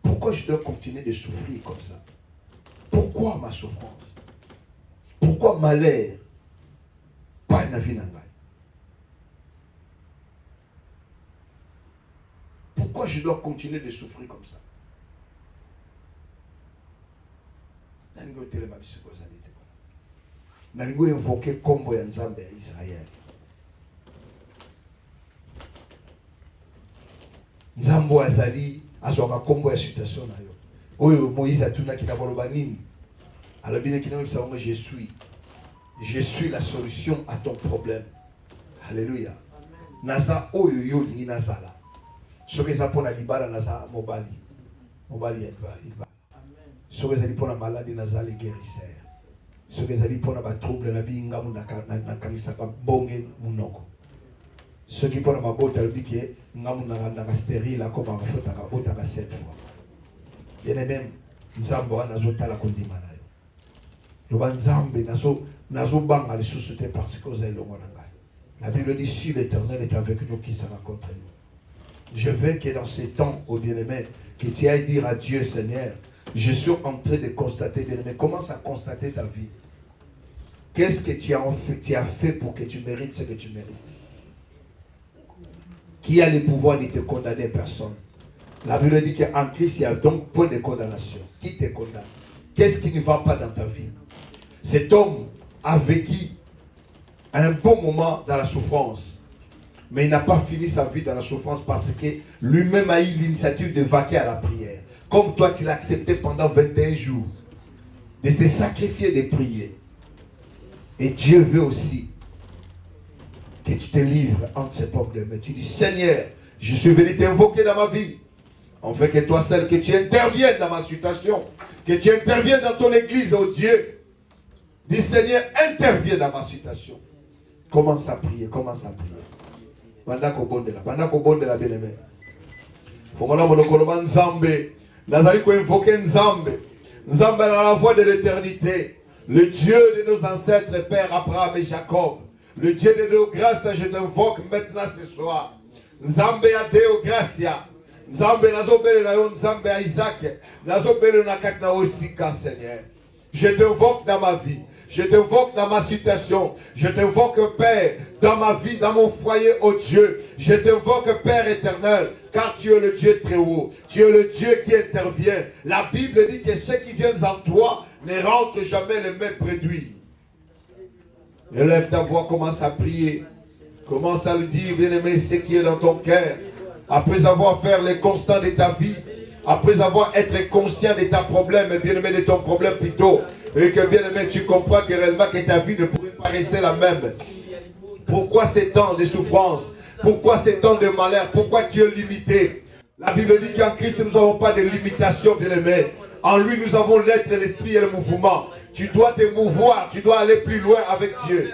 Speaker 2: Pourquoi je dois continuer de souffrir comme ça? Pourquoi ma souffrance? Pourquoi malheur? Pas une vie n'engage. Pourquoi je dois continuer de souffrir comme ça? Nango invoquer combo ya Nzambe ya Israël. Nzambo azali azoka kombo ya situation na yo. Oyo Moïse a tourné qui n'a pas le banine. Alors bien qu'il je suis la solution à ton problème. Alléluia. Naza oyo yo ni nazala. Ce que ça pour la libala naza mobali. Mobali il va. Ce que ça dit pour la maladie naza les guérisseurs. Ce que ça dit pour la trouble na binga na kamisa ka bonge munoko. Ce qui pour la bota le dit que ngamu na stérile comme en fait ka bota ka 7 fois. Il y a même nzambo wana zotala kondima na yo. Lo banzambe nazo banga les sociétés parce que vous avez le monde. La Bible dit si l'Éternel est avec nous, qui sera contre nous? Je veux que dans ces temps, ô bien-aimé, que tu ailles dire à Dieu, Seigneur, je suis en train de constater, bien-aimé, commence à constater ta vie. Qu'est-ce que tu as fait pour que tu mérites ce que tu mérites? Qui a le pouvoir de te condamner? Personne. La Bible dit qu'en Christ, il y a donc point de condamnation. Qui te condamne? Qu'est-ce qui ne va pas dans ta vie? Cet homme a vécu un bon moment dans la souffrance. Mais il n'a pas fini sa vie dans la souffrance parce que lui-même a eu l'initiative de vaquer à la prière. Comme toi, tu l'as accepté pendant 21 jours. De se sacrifier, de prier. Et Dieu veut aussi que tu te livres entre ces problèmes. Et tu dis, Seigneur, je suis venu t'invoquer dans ma vie. On veut que toi seul, que tu interviennes dans ma situation. Que tu interviennes dans ton église, oh Dieu. Dis, Seigneur, interviens dans ma situation. Commence à prier, commence à prier. Bandako bonde la bien-aimée. Fomona monokoloba Nzambe. Nazali ko invoquer Nzambe. Nzambe dans la voie de l'éternité. Le Dieu de nos ancêtres, Père Abraham et Jacob. Le Dieu de nos grâces, je t'invoque maintenant ce soir. Nzambe a Deo Gracia. Nzambe nazobele na yo, Nzambe a Isaac. Nazobele na katna osika, Seigneur. Je t'invoque dans ma vie. Je t'invoque dans ma situation. Je t'invoque, Père, dans ma vie, dans mon foyer, oh Dieu. Je t'invoque, Père éternel, car tu es le Dieu très haut. Tu es le Dieu qui intervient. La Bible dit que ceux qui viennent en toi ne rentrent jamais les mêmes produits. Élève ta voix, commence à prier. Commence à le dire, bien-aimé, ce qui est dans ton cœur. Après avoir fait les constants de ta vie, après avoir été conscient de ta problème, bien-aimé, de ton problème plutôt, et que bien-aimé, tu comprends que réellement que ta vie ne pourrait pas rester la même. Pourquoi ces temps de souffrance? Pourquoi ces temps de malheur? Pourquoi tu es limité? La Bible dit qu'en Christ, nous n'avons pas de limitation, bien-aimé. En lui, nous avons l'être, l'esprit et le mouvement. Tu dois te mouvoir, tu dois aller plus loin avec Dieu.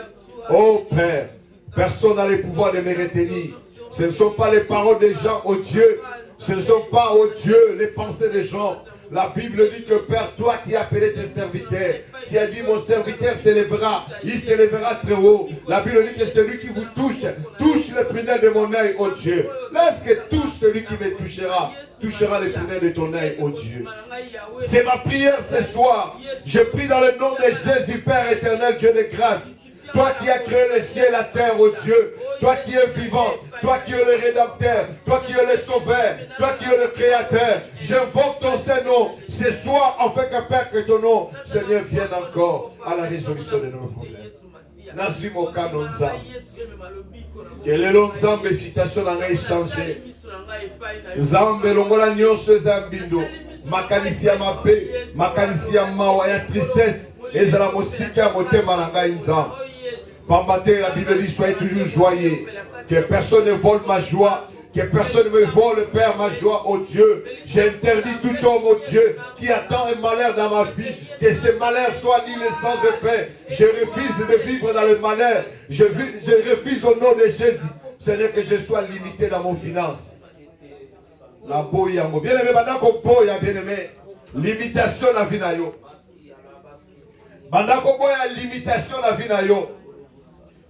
Speaker 2: Oh Père, personne n'a le pouvoir de me retenir. Ce ne sont pas les paroles des gens, oh Dieu. Ce ne sont pas, oh Dieu, les pensées des gens. La Bible dit que Père, toi qui as appelé tes serviteurs, tu as dit mon serviteur s'élèvera, il s'élèvera très haut. La Bible dit que celui qui vous touche le prunelle de mon œil, oh Dieu. Laisse que tout celui qui me touchera le prunelle de ton œil, oh Dieu. C'est ma prière ce soir. Je prie dans le nom de Jésus, Père éternel, Dieu de grâce. Toi qui as créé le ciel et la terre, oh Dieu. Toi qui es vivant. Toi qui es le rédempteur. Toi qui es le sauveur. Toi qui es le créateur. J'invoque ton Saint-Nom. Ce soir, en fait que Père, que ton nom, Seigneur, vienne encore à la résolution de nos problèmes. Nazimoka Nonza. Quel est l'Onzambe citation dans les changé. Nzambe longola nyonso zambindo. Makanisi ya mabe. Makanisi ya mawa ya tristesse. Ezala mosika motema na ngai Nzambe. Pambaté, la Bible dit, soyez toujours joyeux. Que personne ne vole ma joie. Que personne ne me vole, Père, ma joie, oh Dieu. J'interdis tout homme, oh Dieu, qui attend un malheur dans ma vie. Que ce malheur soit ni le sens de paix. Je refuse de vivre dans le malheur. Je refuse au nom de Jésus. Seigneur, que je sois limité dans mon finance. La boya, bien aimé, bandako boya, bien aimé. Limitation la vie na yo. Bandako boya, limitation la vie na yo.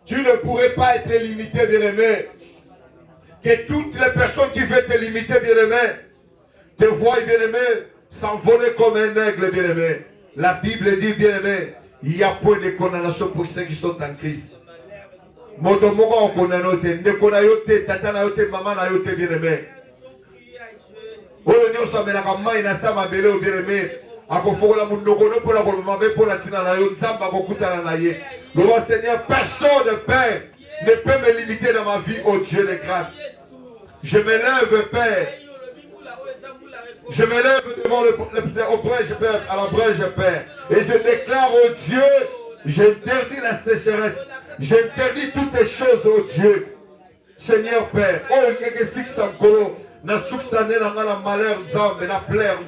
Speaker 2: Tu ne pourrais pas être limité, bien-aimé. Que toutes les personnes qui veulent te limiter, bien-aimé, te voient, bien-aimé, s'envoler comme un aigle, bien-aimé. La Bible dit, bien-aimé, il y a point de condamnation pour ceux qui sont en Christ. Motomoko on condamnote, ndekona yote, tatana yote, maman na yote, bien-aimé. Oyo nyoso melaka mai na sama bele o bien-aimé. Akofokola mundokono pour la kolmabe pour la tina na yo, nzamba kokutana na ye. Le Seigneur, personne de Père ne peut me limiter dans ma vie, oh Dieu de grâce. Je me lève, Père. Je me lève devant au brèche, Père, à la brèche, Père. Et je déclare, oh Dieu, j'interdis la sécheresse. J'interdis toutes les choses, oh Dieu. Seigneur Père, oh, quelque chose na suksane na la malheur, na plaire,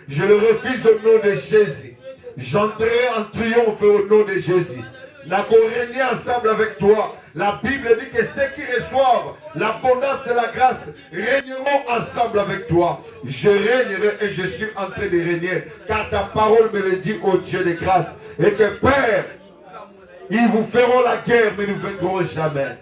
Speaker 2: je le refuse au nom de Jésus. J'entrerai en triomphe au nom de Jésus. Nous allons régner ensemble avec toi. La Bible dit que ceux qui reçoivent l'abondance de la grâce régneront ensemble avec toi. Je régnerai et je suis en train de régner. Car ta parole me le dit, ô Dieu de grâce. Et que Père, ils vous feront la guerre, mais nous ne vaincrons jamais.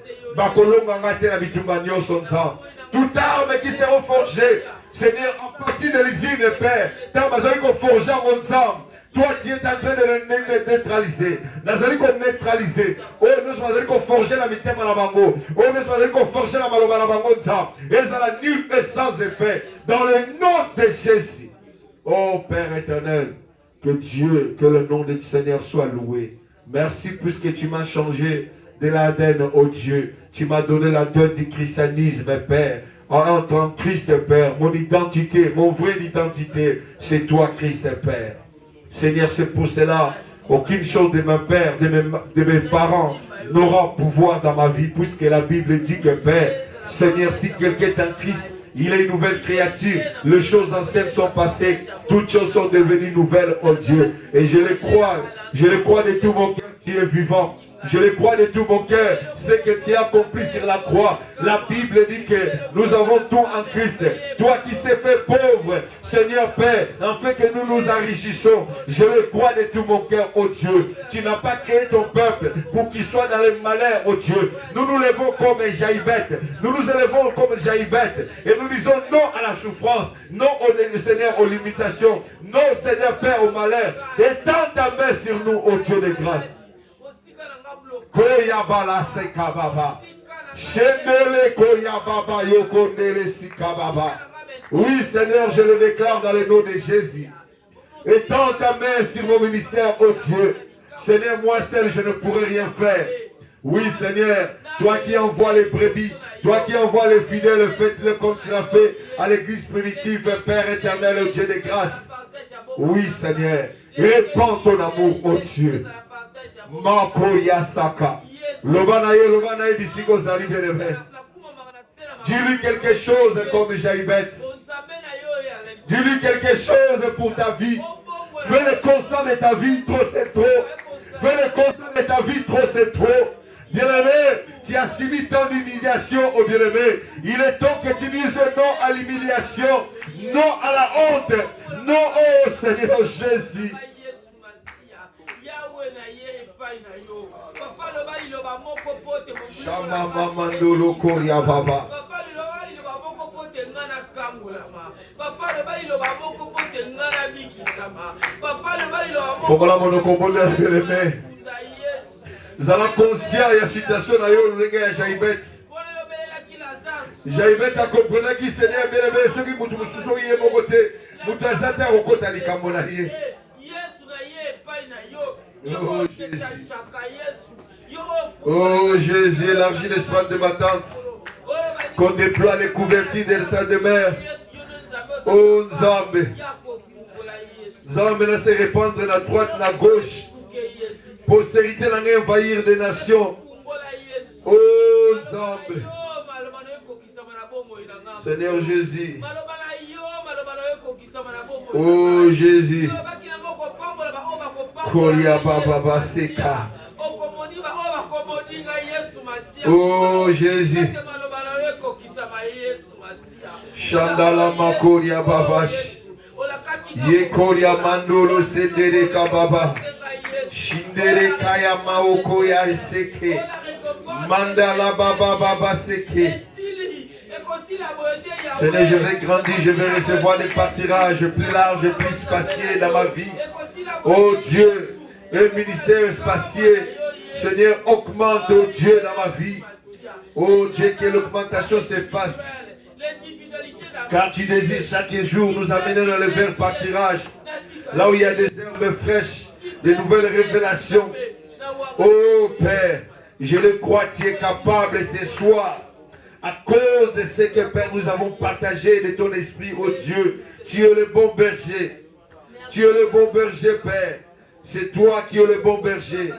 Speaker 2: Toute arme qui seront forgées, Seigneur, en partie de l'usine, Père, tant qu'on forge en ensemble. Toi, tu es en train de le neutraliser. Nous allons neutraliser. Oh, nous allons forger la mitème à la bango. Oh, nous allons forger la maloba à la bango. Et ça n'a nulle essence de fait. Dans le nom de Jésus. Oh, Père éternel, que Dieu, que le nom du Seigneur soit loué. Merci puisque tu m'as changé de l'ADN, oh Dieu. Tu m'as donné l'ADN du christianisme, Père. En tant que Christ, Père, mon identité, mon vraie identité, c'est toi, Christ, Père. Seigneur, c'est pour cela, aucune chose de mon père, de mes parents n'aura pouvoir dans ma vie, puisque la Bible dit que, Père, Seigneur, si quelqu'un est en Christ, il est une nouvelle créature. Les choses anciennes sont passées, toutes choses sont devenues nouvelles, oh Dieu. Et je le crois de tout mon cœur, tu es vivant. Je le crois de tout mon cœur, ce que tu as accompli sur la croix. La Bible dit que nous avons tout en Christ. Toi qui t'es fait pauvre, Seigneur Père, afin que nous nous enrichissons. Je le crois de tout mon cœur, oh Dieu. Tu n'as pas créé ton peuple pour qu'il soit dans le malheur, oh Dieu. Nous nous levons comme Jaïbet. Nous nous élevons comme Jaïbet. Et nous disons non à la souffrance, non au Seigneur aux limitations, non Seigneur Père au malheur. Étends ta main sur nous, oh Dieu de grâce. Koyabala sekababa. Shendele koyababa yokondele sikababa. Oui, Seigneur, je le déclare dans le nom de Jésus. Étends ta main sur mon ministère, oh Dieu. Seigneur, moi seul, je ne pourrai rien faire. Oui, Seigneur, toi qui envoies les brebis, toi qui envoies les fidèles, faites-le comme tu l'as fait à l'église primitive, Père éternel, oh Dieu de grâce. Oui, Seigneur, répands ton amour, oh Dieu. Makoya Saka. Lobanaye, Bisiko Zali Bénévé. Dis-lui quelque chose comme Jaïbet. Dis-lui quelque chose pour ta vie. Fais le constat de ta vie, trop c'est trop. Fais le constat de ta vie, trop c'est trop. Bien-aimé, tu as subi tant d'humiliation au bien-aimé. Il est temps que tu dises non à l'humiliation, non à la honte, non au Seigneur Jésus. Nous allons conscient de la situation de Jaïbet. Jaïbet a compris qui Seigneur bien-aimé, ceux qui vous souciez de mon côté, vous t'azatez au côté de l'Ikamolaïe. Oh Jésus, élargis l'espace de ma tente. Qu'on déploie les couvertures de l'état de mer. Oh Nzambe. Nzambe n'a se répandre la droite, la gauche. Postérité n'a envahir des nations. Oh Nzambe. Seigneur Jésus. Oh Jésus. Koria Baba Seka. Oh Jésus. Chandala Makoria Babash. Yekoria Mandolo Sendere Kababa. Shindere Kaya Maokoya Seke. Mandala Baba Baba Seke. Seigneur, je vais grandir, je vais recevoir des pâtirages plus larges et plus spacieux dans ma vie. Oh Dieu, un ministère spacieux, Seigneur, augmente, oh Dieu, dans ma vie. Oh Dieu, que l'augmentation s'efface. Car tu désires chaque jour nous amener dans le vert pâtirage, là où il y a des herbes fraîches, de nouvelles révélations. Oh Père, je le crois, tu es capable ce soir, à cause
Speaker 4: cause de ce que, Père, nous avons partagé de ton esprit, oh Dieu. Tu es le bon berger. Tu es le bon berger, Père. C'est toi qui es le bon berger.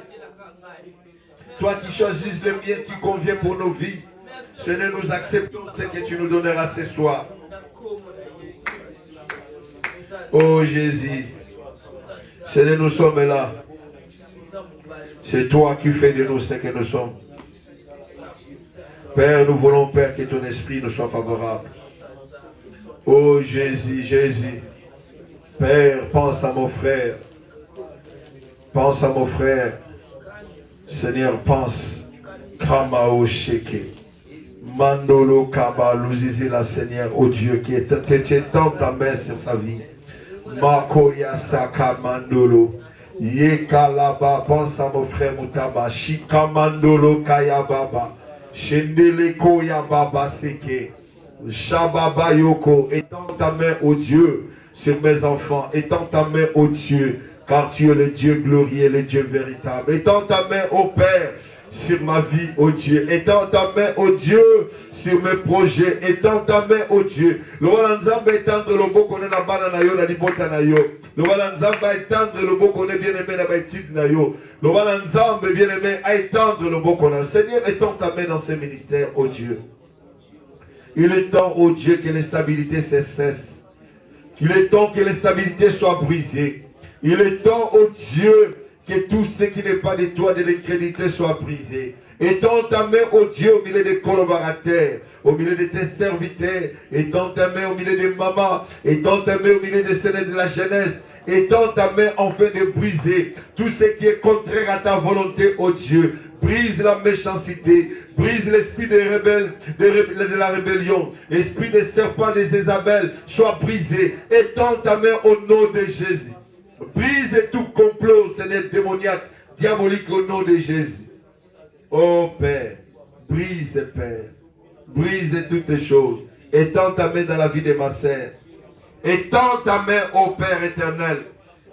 Speaker 4: Toi qui choisis le bien qui convient pour nos vies. Seigneur, nous acceptons ce que tu nous donneras ce soir. Oh Jésus. Seigneur, nous sommes là. C'est toi qui fais de nous ce que nous sommes. Père, nous voulons, Père, que ton esprit nous soit favorable. Oh Jésus, Jésus. Père, pense à mon frère. Pense à mon frère. Seigneur, pense. Kamao Sheke. Mandolo Kaba, la Seigneur, oh Dieu, qui étend ta main sur sa vie. Makoya Saka Mandolo. Yekalaba, pense à mon frère Moutaba. Shikamandolo Kayababa. Shendele Koya Baba Seke. Shababa Yoko. Étends ta main, oh Dieu, sur mes enfants. Étends ta main, oh Dieu, car tu es le Dieu glorieux, le Dieu véritable. Étends ta main, oh Père, sur ma vie, oh Dieu. Étends ta main, oh Dieu, sur mes projets. Étends ta main, oh Dieu. Le Walanzamba étendre le beau qu'on est la bana na yo, la libota na yo. Le Walanzamba étendre le beau qu'on est bien aimé la bêtide na yo. Le Walanzamba bien aimé à étendre le beau qu'on a. Seigneur, étends ta main dans ce ministère, oh Dieu. Il est temps, oh Dieu, que l'instabilité cesse. Il est temps que l'instabilité soit brisée. Il est temps, oh Dieu, que tout ce qui n'est pas de toi, de l'incrédulité, soit brisé. Étends ta main, oh Dieu, au milieu des collaborateurs, au milieu de tes serviteurs. Étends ta main au milieu des mamans. Étends ta main au milieu des seigneurs de la jeunesse. Étends ta main afin de briser tout ce qui est contraire à ta volonté, oh Dieu. Brise la méchanceté, brise l'esprit de la rébellion, l'esprit des serpents des Isabelle soit brisé. Étends ta main au nom de Jésus. Brise tout complot, Seigneur démoniaque, diabolique au nom de Jésus. Oh Père, brise Père, brise toutes les choses. Étends ta main dans la vie de ma sœur. Étends ta main, ô Père éternel.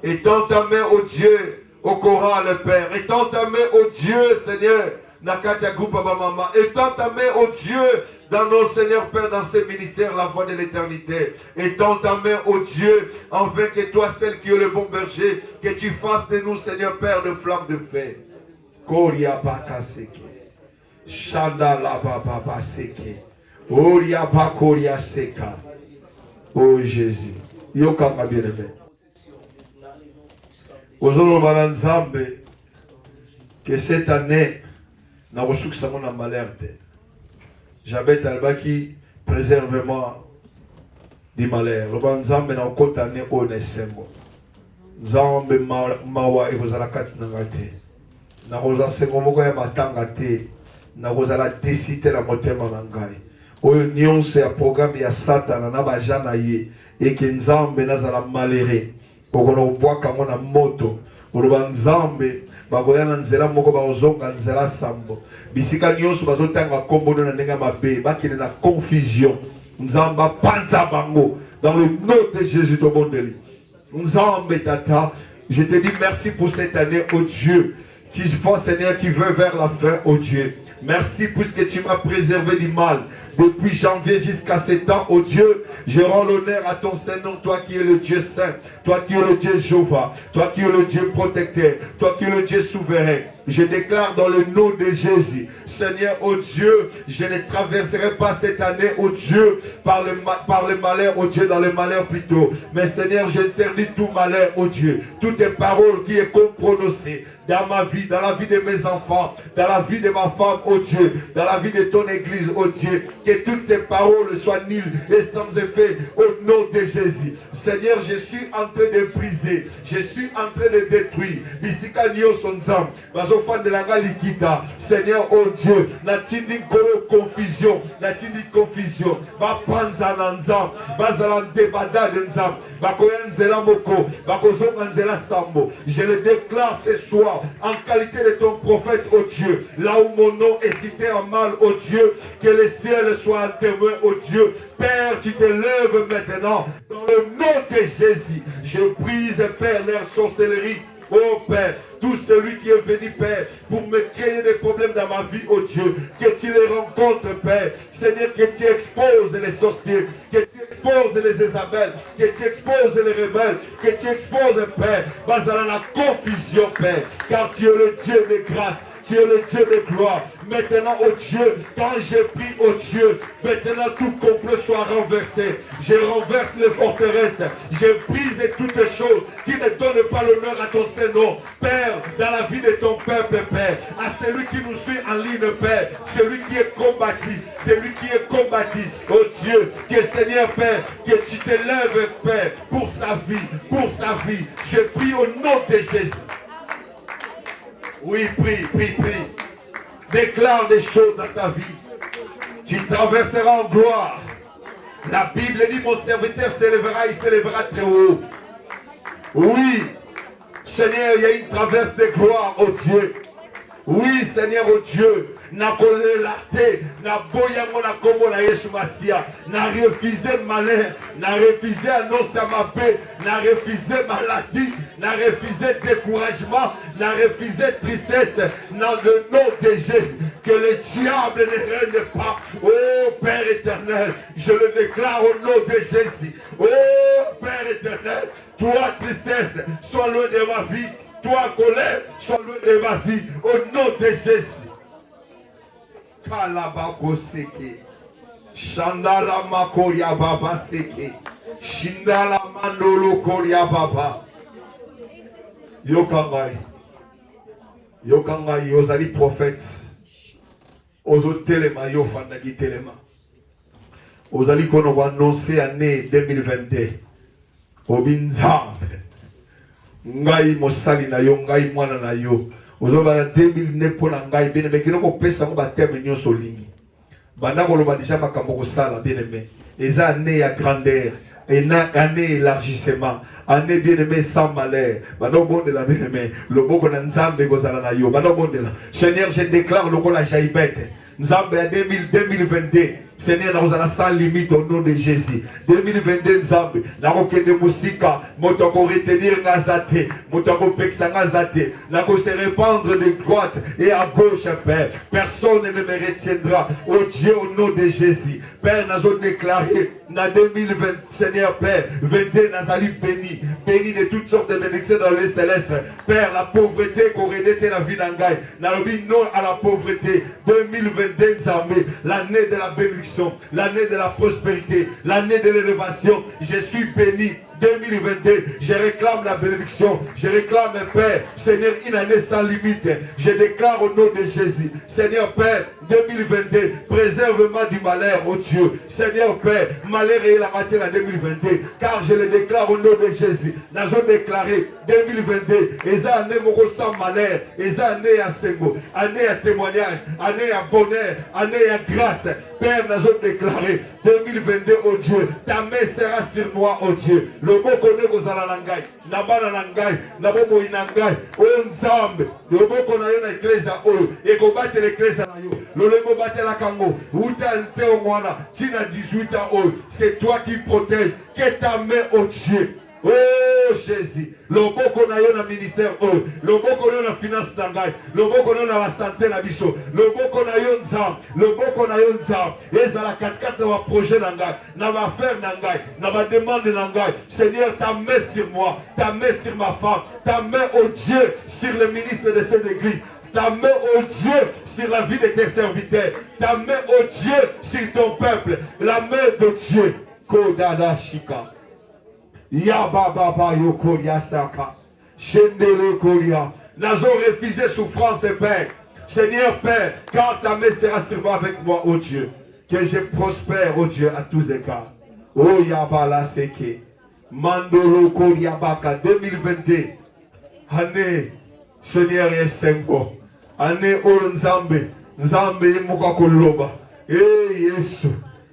Speaker 4: Étends ta main, ô Dieu, au choral, Père. Étends ta main, ô Dieu, Seigneur. Nakatia Groupa Mama. Étends ta main, ô Dieu, dans nos Seigneur Père, dans ces ministères, la voie de l'éternité. Étends ta main, ô Dieu, afin que toi, celle qui est le bon berger, que tu fasses de nous, Seigneur Père, de flammes de feu. Koria Baka Seke. Shanda la Baba Seke. Oria Bakoria Seka. Oh Jésus. Yoka ma bien-aimé. Ozolo Malanzambe, que cette année, n'a reçu que ça mon malheur. J'habite Albaki, préserve-moi du malheur. Le Banzambe n'a aucune année au Nesemo. Nzambe mawa et vous allez katinangate. Na rosa sengomoko ya matangate. Na rosa la décité la motema nangai. Oyo nyonse ya programme ya Satan na bajana ye et que Nzambe nazala maléré. Okono bwaka mona moto. Oloba Nzambe bakoya na nzela moko bazonga nzela sambo. Bisika nyonso bazotanga kombono na ndenge mabe bakine na confusion. Nzamba panza bango dans le nom de Jésus de Bondeli. Nzambe tata, je te dis merci pour cette année, oh Dieu, qui va, Seigneur, qui veut vers la fin, oh Dieu. Merci puisque tu m'as préservé du mal. Depuis janvier jusqu'à ce temps, oh Dieu, je rends l'honneur à ton Saint-Nom, toi qui es le Dieu Saint, toi qui es le Dieu Jéhovah, toi qui es le Dieu protecteur, toi qui es le Dieu souverain. Je déclare dans le nom de Jésus, Seigneur, oh Dieu, je ne traverserai pas cette année, oh Dieu, par le malheur, oh Dieu, dans le malheur plutôt. Mais Seigneur, j'interdis tout malheur, oh Dieu, toutes les paroles qui est prononcées dans ma vie, dans la vie de mes enfants, dans la vie de ma femme, oh Dieu, dans la vie de ton église, oh Dieu, que toutes ces paroles soient nulles et sans effet au nom de Jésus. Seigneur, je suis en train de briser, je suis en train de détruire. Bisika nio sonzam, bazofan de la galikita. Seigneur, oh Dieu, natindi confusion, natindi confusion. Ba panza nanzam, bazalante badade nzam, bakoya nzela moko, bakozonga nzela sambo. Je le déclare ce soir en qualité de ton prophète, oh Dieu, là où mon nom est cité en mal, oh Dieu, que le ciel soit un témoin, oh Dieu. Père, tu te lèves maintenant dans le nom de Jésus. Je brise, Père, leur sorcellerie. Oh Père, tout celui qui est venu, Père, pour me créer des problèmes dans ma vie, oh Dieu, que tu les rencontres, Père. Seigneur, que tu exposes les sorciers, que tu exposes les Isabelles, que tu exposes les rebelles, que tu exposes, Père, basé dans la confusion, Père, car tu es le Dieu de grâce. Tu es le Dieu de gloire. Maintenant, oh Dieu, quand j'ai pris, oh Dieu, maintenant tout complot soit renversé. Je renverse les forteresses. Je brise toutes choses qui ne donnent pas l'honneur à ton Seigneur. Père, dans la vie de ton peuple, Père, à celui qui nous suit en ligne, Père, celui qui est combattu, celui qui est combattu, oh Dieu, que Seigneur, Père, que tu te lèves, Père, pour sa vie, pour sa vie. Je prie au nom de Jésus. Oui, prie. Déclare des choses dans ta vie. Tu traverseras en gloire. La Bible dit, mon serviteur s'élèvera, il s'élèvera très haut. Oui, Seigneur, il y a une traverse de gloire, oh Dieu. Oui, Seigneur, oh Dieu, na kolelate, na boyango na kombo na Yesu Masia, na refusé malheur, na refusé annonce à ma paix, na refusé maladie, na refusé découragement, na refusé tristesse, dans le nom de Jésus, que le diable ne règne pas. Oh Père éternel, je le déclare au nom de Jésus. Oh Père éternel, toi tristesse, sois loin de ma vie. Toi, colère, sois loin de ma vie, au nom de Jésus. Kalabako seke, Shandala makoria baba seke, Shindala mandolo koria baba. Yokangai, Yozali prophète, Ozo telema, Yofandaki telema. Ozali kono va annoncer année 2022. Obinzambe. Ngai mosali na yo ngai mwana na yo ozoba 2009 pona ngai bene me kinoko pesa ngo bateme nyonso lingi banda koloba déjà makambo ko sala bien aimé eza année ya grandeur année élargissement année bien aimé sans malheur banda bonde la bien aimé loboko na nzambe kozala na yo banda bonde la Seigneur je déclare lokola jaibete nzambe ya 2022 Seigneur, nous allons sans limite au nom de Jésus. 2022, Nzambe, nous allons musika, nous allons retenir Ngazate, nous allons pexer Ngazate, nous allons se répandre de droite et à gauche, Père. Personne ne me retiendra. Oh Dieu, au nom de Jésus. Père, nous allons déclarer, dans 2020, Seigneur, Père, 22, nous allons béni, béni de toutes sortes de bénédictions dans les célestes. Père, la pauvreté, qu'on redette la vie d'Angaï, nous allons dire non à la pauvreté. 2022, Nzambe, l'année de la bénédiction. L'année de la prospérité, l'année de l'élévation, je suis béni. 2022, je réclame la bénédiction, je réclame, Père, Seigneur, une année sans limite. Je déclare au nom de Jésus, Seigneur Père, 2022, préserve-moi du malheur, oh Dieu. Seigneur Père, malheur et la matinée en 2022, car je le déclare au nom de Jésus. Nous avons déclaré 2022, et ça année sans malheur, et ça année à Sengo, année à témoignage, année à bonheur, année à grâce. Père, nous avons déclaré 2022, oh Dieu, ta main sera sur moi, oh Dieu. Le mot connaît que ça la langaille, nabana langaille, nabo inangaille, on Nzambe, le mot qu'on a eu dans l'église à eux, et qu'on batte l'église à eux, le mot batte la kango, ou t'as le théo moana, tina 18 ans, c'est toi qui protèges, que ta main, oh Dieu. Oh Jésus, le mot qu'on a eu dans le ministère, le mot qu'on a eu dans la finance, le mot qu'on a eu dans la santé, le mot qu'on a eu le mot qu'on a eu et ça la 4-4 dans le projet, dans l'affaire, dans la demande, Seigneur, ta main sur moi, ta main sur ma femme, ta main, oh Dieu, sur le ministre de cette église. Ta main, oh Dieu, sur la vie de tes serviteurs. Ta main, oh Dieu, sur ton peuple. La main de Dieu. Kodada Shika. Yababa Yokoria Saka. Shendele Koria. Nous avons refusé souffrance, Père. Seigneur Père, quand ta main sera sur moi avec moi, oh Dieu, que je prospère, oh Dieu, à tous égards. Oh Yabala Seke. Mandolo Koria Baka 2022. Année, Seigneur Yesengo. Année o Nzambe. Nzambe Yemuka Koloba. Eh Yesu.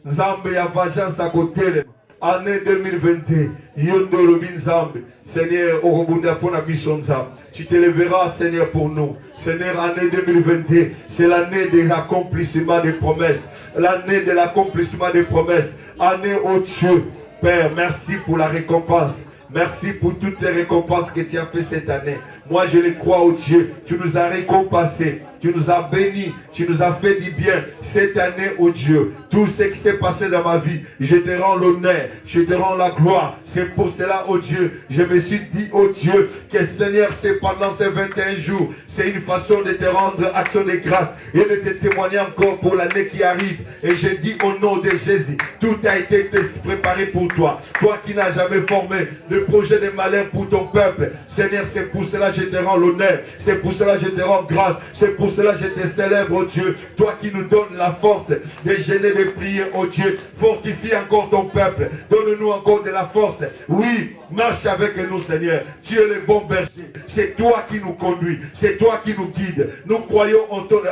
Speaker 4: Nzambe ya vengeance à côté. Année 2022. Yondolo Nzambe. Seigneur, Orobunda pour la mission Nzambe. Tu te lèveras, Seigneur, pour nous. Seigneur, année 2022, c'est l'année de l'accomplissement des promesses. L'année de l'accomplissement des promesses. Année, oh Dieu, Père, merci pour la récompense. Merci pour toutes les récompenses que tu as fait cette année. Moi, je les crois, oh Dieu. Tu nous as récompensés. Tu nous as bénis, tu nous as fait du bien cette année, oh Dieu. Tout ce qui s'est passé dans ma vie, je te rends l'honneur, je te rends la gloire. C'est pour cela, oh Dieu, je me suis dit, oh Dieu, que Seigneur, c'est pendant ces 21 jours, c'est une façon de te rendre action de grâce et de te témoigner encore pour l'année qui arrive. Et je dis au nom de Jésus, tout a été préparé pour toi. Toi qui n'as jamais formé de projet de malheur pour ton peuple. Seigneur, c'est pour cela que je te rends l'honneur, c'est pour cela que je te rends grâce, c'est pour cela je te célèbre, oh Dieu. Toi qui nous donnes la force de gêner, de prier, oh Dieu. Fortifie encore ton peuple. Donne-nous encore de la force. Oui, marche avec nous, Seigneur. Tu es le bon berger. C'est toi qui nous conduis. C'est toi qui nous guides. Nous croyons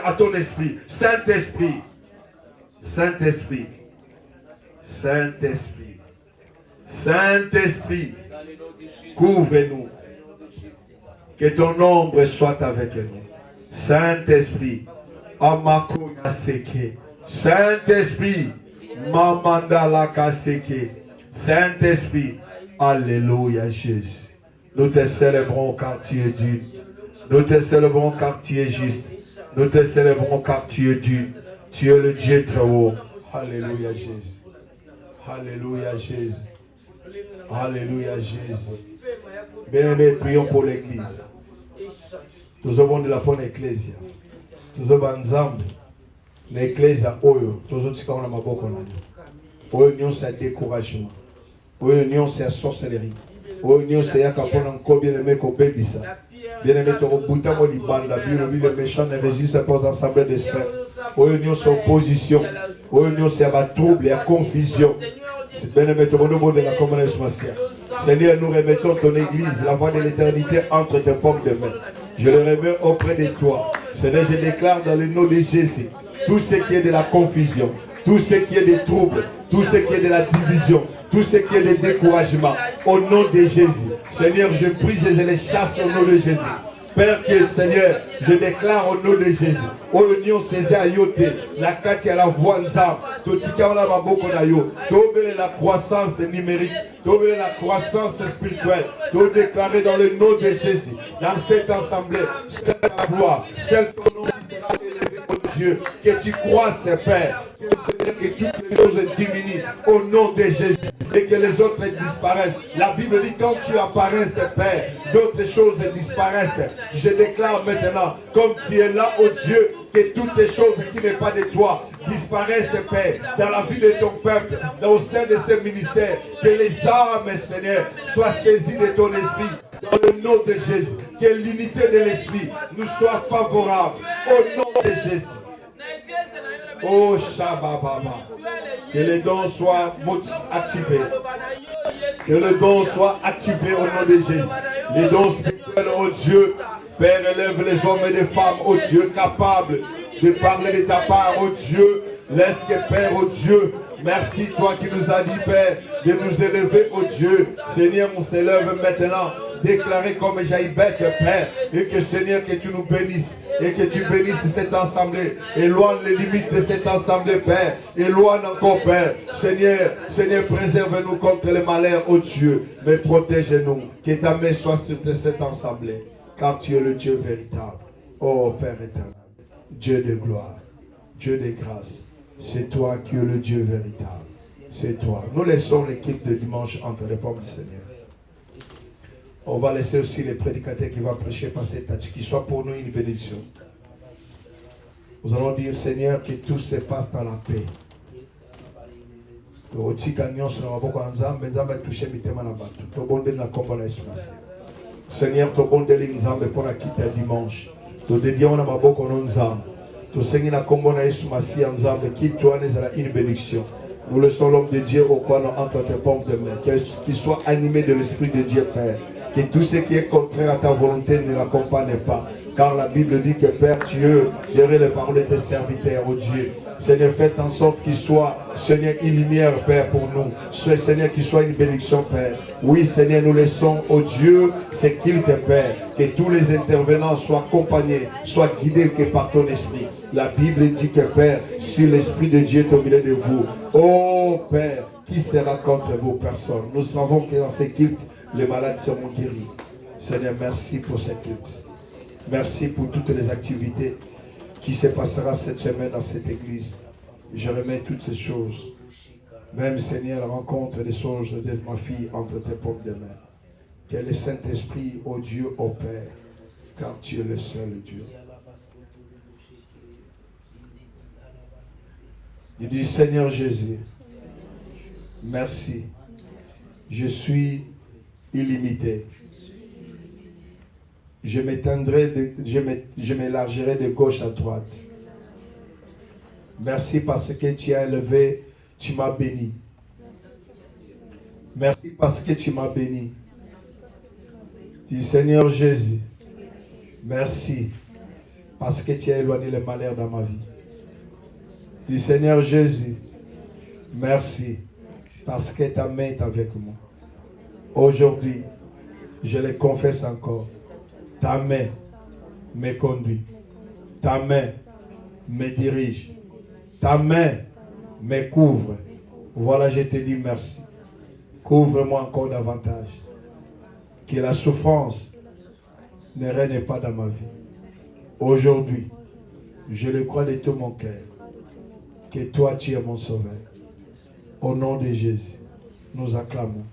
Speaker 4: à ton esprit. Saint-Esprit. Saint-Esprit. Saint-Esprit. Saint-Esprit. Couvre-nous. Que ton ombre soit avec nous. Saint-Esprit, Amakoya Seke. Saint-Esprit, Mamandala Kaseke. Saint-Esprit, Alléluia Jésus. Nous te célébrons car tu es digne. Nous te célébrons car tu es juste. Nous te célébrons car tu es digne. Tu es le Dieu très haut. Alléluia Jésus. Alléluia Jésus. Alléluia Jésus. Bien-aimés, prions pour l'église. Nous avons de la bonne ecclésia. Nous avons ensemble l'ecclésia oyo. Nous avons tika na maboko na yo. Oyo nyonso ya découragement. Oyo nyonso ya sorcellerie. Oyo nyonso ya kapona nko bien-aimé ko bebisa. Bien-aimé to buta mo libanda. Bible le méchant ne résiste pas aux assemblées de saints. Oyo nyonso opposition. Oyo nyonso ya ba trouble, ya confusion. Bien-aimé to bono de la communauté massière. Seigneur, nous remettons ton église, la voie de l'éternité entre tes paumes de main. Je le remets auprès de toi. Seigneur, je déclare dans le nom de Jésus, tout ce qui est de la confusion, tout ce qui est des troubles, tout ce qui est de la division, tout ce qui est de découragement, au nom de Jésus. Seigneur, je prie, je les chasse au nom de Jésus. Père, que Seigneur, je déclare au nom de Jésus. Au nom de César Yote, la Katia la voix ensemble, tout ce qui a la croissance numérique, la croissance spirituelle, tout déclarer dans le nom de Jésus, dans cette assemblée, c'est la gloire, c'est ton nom qui sera élevé, oh Dieu, que tu croisses, Père, que toutes les choses diminuent au nom de Jésus et que les autres disparaissent. La Bible dit quand tu apparais, Père, d'autres choses disparaissent. Je déclare maintenant, comme tu es là, oh Dieu, que toutes les choses qui n'est pas de toi disparaissent, Père, dans la vie de ton peuple, au sein de ce ministère, que les âmes, Seigneur, soient saisies de ton esprit. Dans le nom de Jésus, que l'unité de l'esprit nous soit favorable. Au nom de Jésus. Oh Shabababa. Que les dons soient activés. Que le don soit activé au nom de Jésus. Les dons spirituels, oh Dieu. Père, élève les hommes et les femmes, oh Dieu, capables de parler de ta part, oh Dieu. Laisse que Père, oh Dieu, merci toi qui nous as dit, Père, de nous élever, oh Dieu. Seigneur, on s'élève maintenant, déclaré comme Jaïbeth, Père, et que Seigneur, que tu nous bénisses, et que tu bénisses cette assemblée. Éloigne les limites de cette assemblée, Père. Éloigne encore, Père. Seigneur, Seigneur, préserve-nous contre le malheur, oh Dieu, mais protège-nous. Que ta main soit sur cette assemblée, car tu es le Dieu véritable. Oh Père éternel, Dieu de gloire, Dieu de grâce, c'est toi qui es le Dieu véritable. C'est toi. Nous laissons l'équipe de dimanche entre les pommes du Seigneur. On va laisser aussi les prédicateurs qui vont prêcher par cette tâche, qui soit pour nous une bénédiction. Nous allons dire, Seigneur, que tout se passe dans la paix. Seigneur, tu bon délai nzambe pour la quitte dimanche. Tu dédions na maboko no nzambe. Tu sengi na kombo na Yesu Masiya nzambe qui toi nezala une bénédiction. Nous laissons l'homme de Dieu au coin entre tes paumes de main. Qu'il soit animé de l'Esprit de Dieu, Père. Que tout ce qui est contraire à ta volonté ne l'accompagne pas. Car la Bible dit que Père, tu veux gérer les paroles de tes serviteurs, oh Dieu. Seigneur, faites en sorte qu'il soit, Seigneur, une lumière, Père, pour nous. Seigneur, qu'il soit une bénédiction, Père. Oui, Seigneur, nous laissons, oh Dieu, ce qu'il te Père. Que tous les intervenants soient accompagnés, soient guidés que par ton esprit. La Bible dit que, Père, si l'Esprit de Dieu est au milieu de vous, oh Père, qui sera contre vous? Personne. Nous savons que dans ces cultes, Les malades seront guéris. Seigneur, merci pour cette lutte. Merci pour toutes les activités qui se passera cette semaine dans cette église. Je remets toutes ces choses. Même, Seigneur, la rencontre des choses de ma fille entre tes paumes de main. Que le Saint-Esprit, ô Dieu, opère, car tu es le seul Dieu. Il dit, Seigneur Jésus, merci. Je suis illimité. Je m'étendrai, je m'élargirai de gauche à droite. Merci parce que tu as élevé, tu m'as béni. Merci parce que tu m'as béni. Dis Seigneur Jésus, merci parce que tu as éloigné le malheur dans ma vie. Dis Seigneur Jésus, merci parce que ta main est avec moi. Aujourd'hui, je le confesse encore. Ta main me conduit. Ta main me dirige. Ta main me couvre. Voilà, je te dis merci. Couvre-moi encore davantage. Que la souffrance ne règne pas dans ma vie. Aujourd'hui, je le crois de tout mon cœur. Que toi, tu es mon sauveur. Au nom de Jésus, nous acclamons.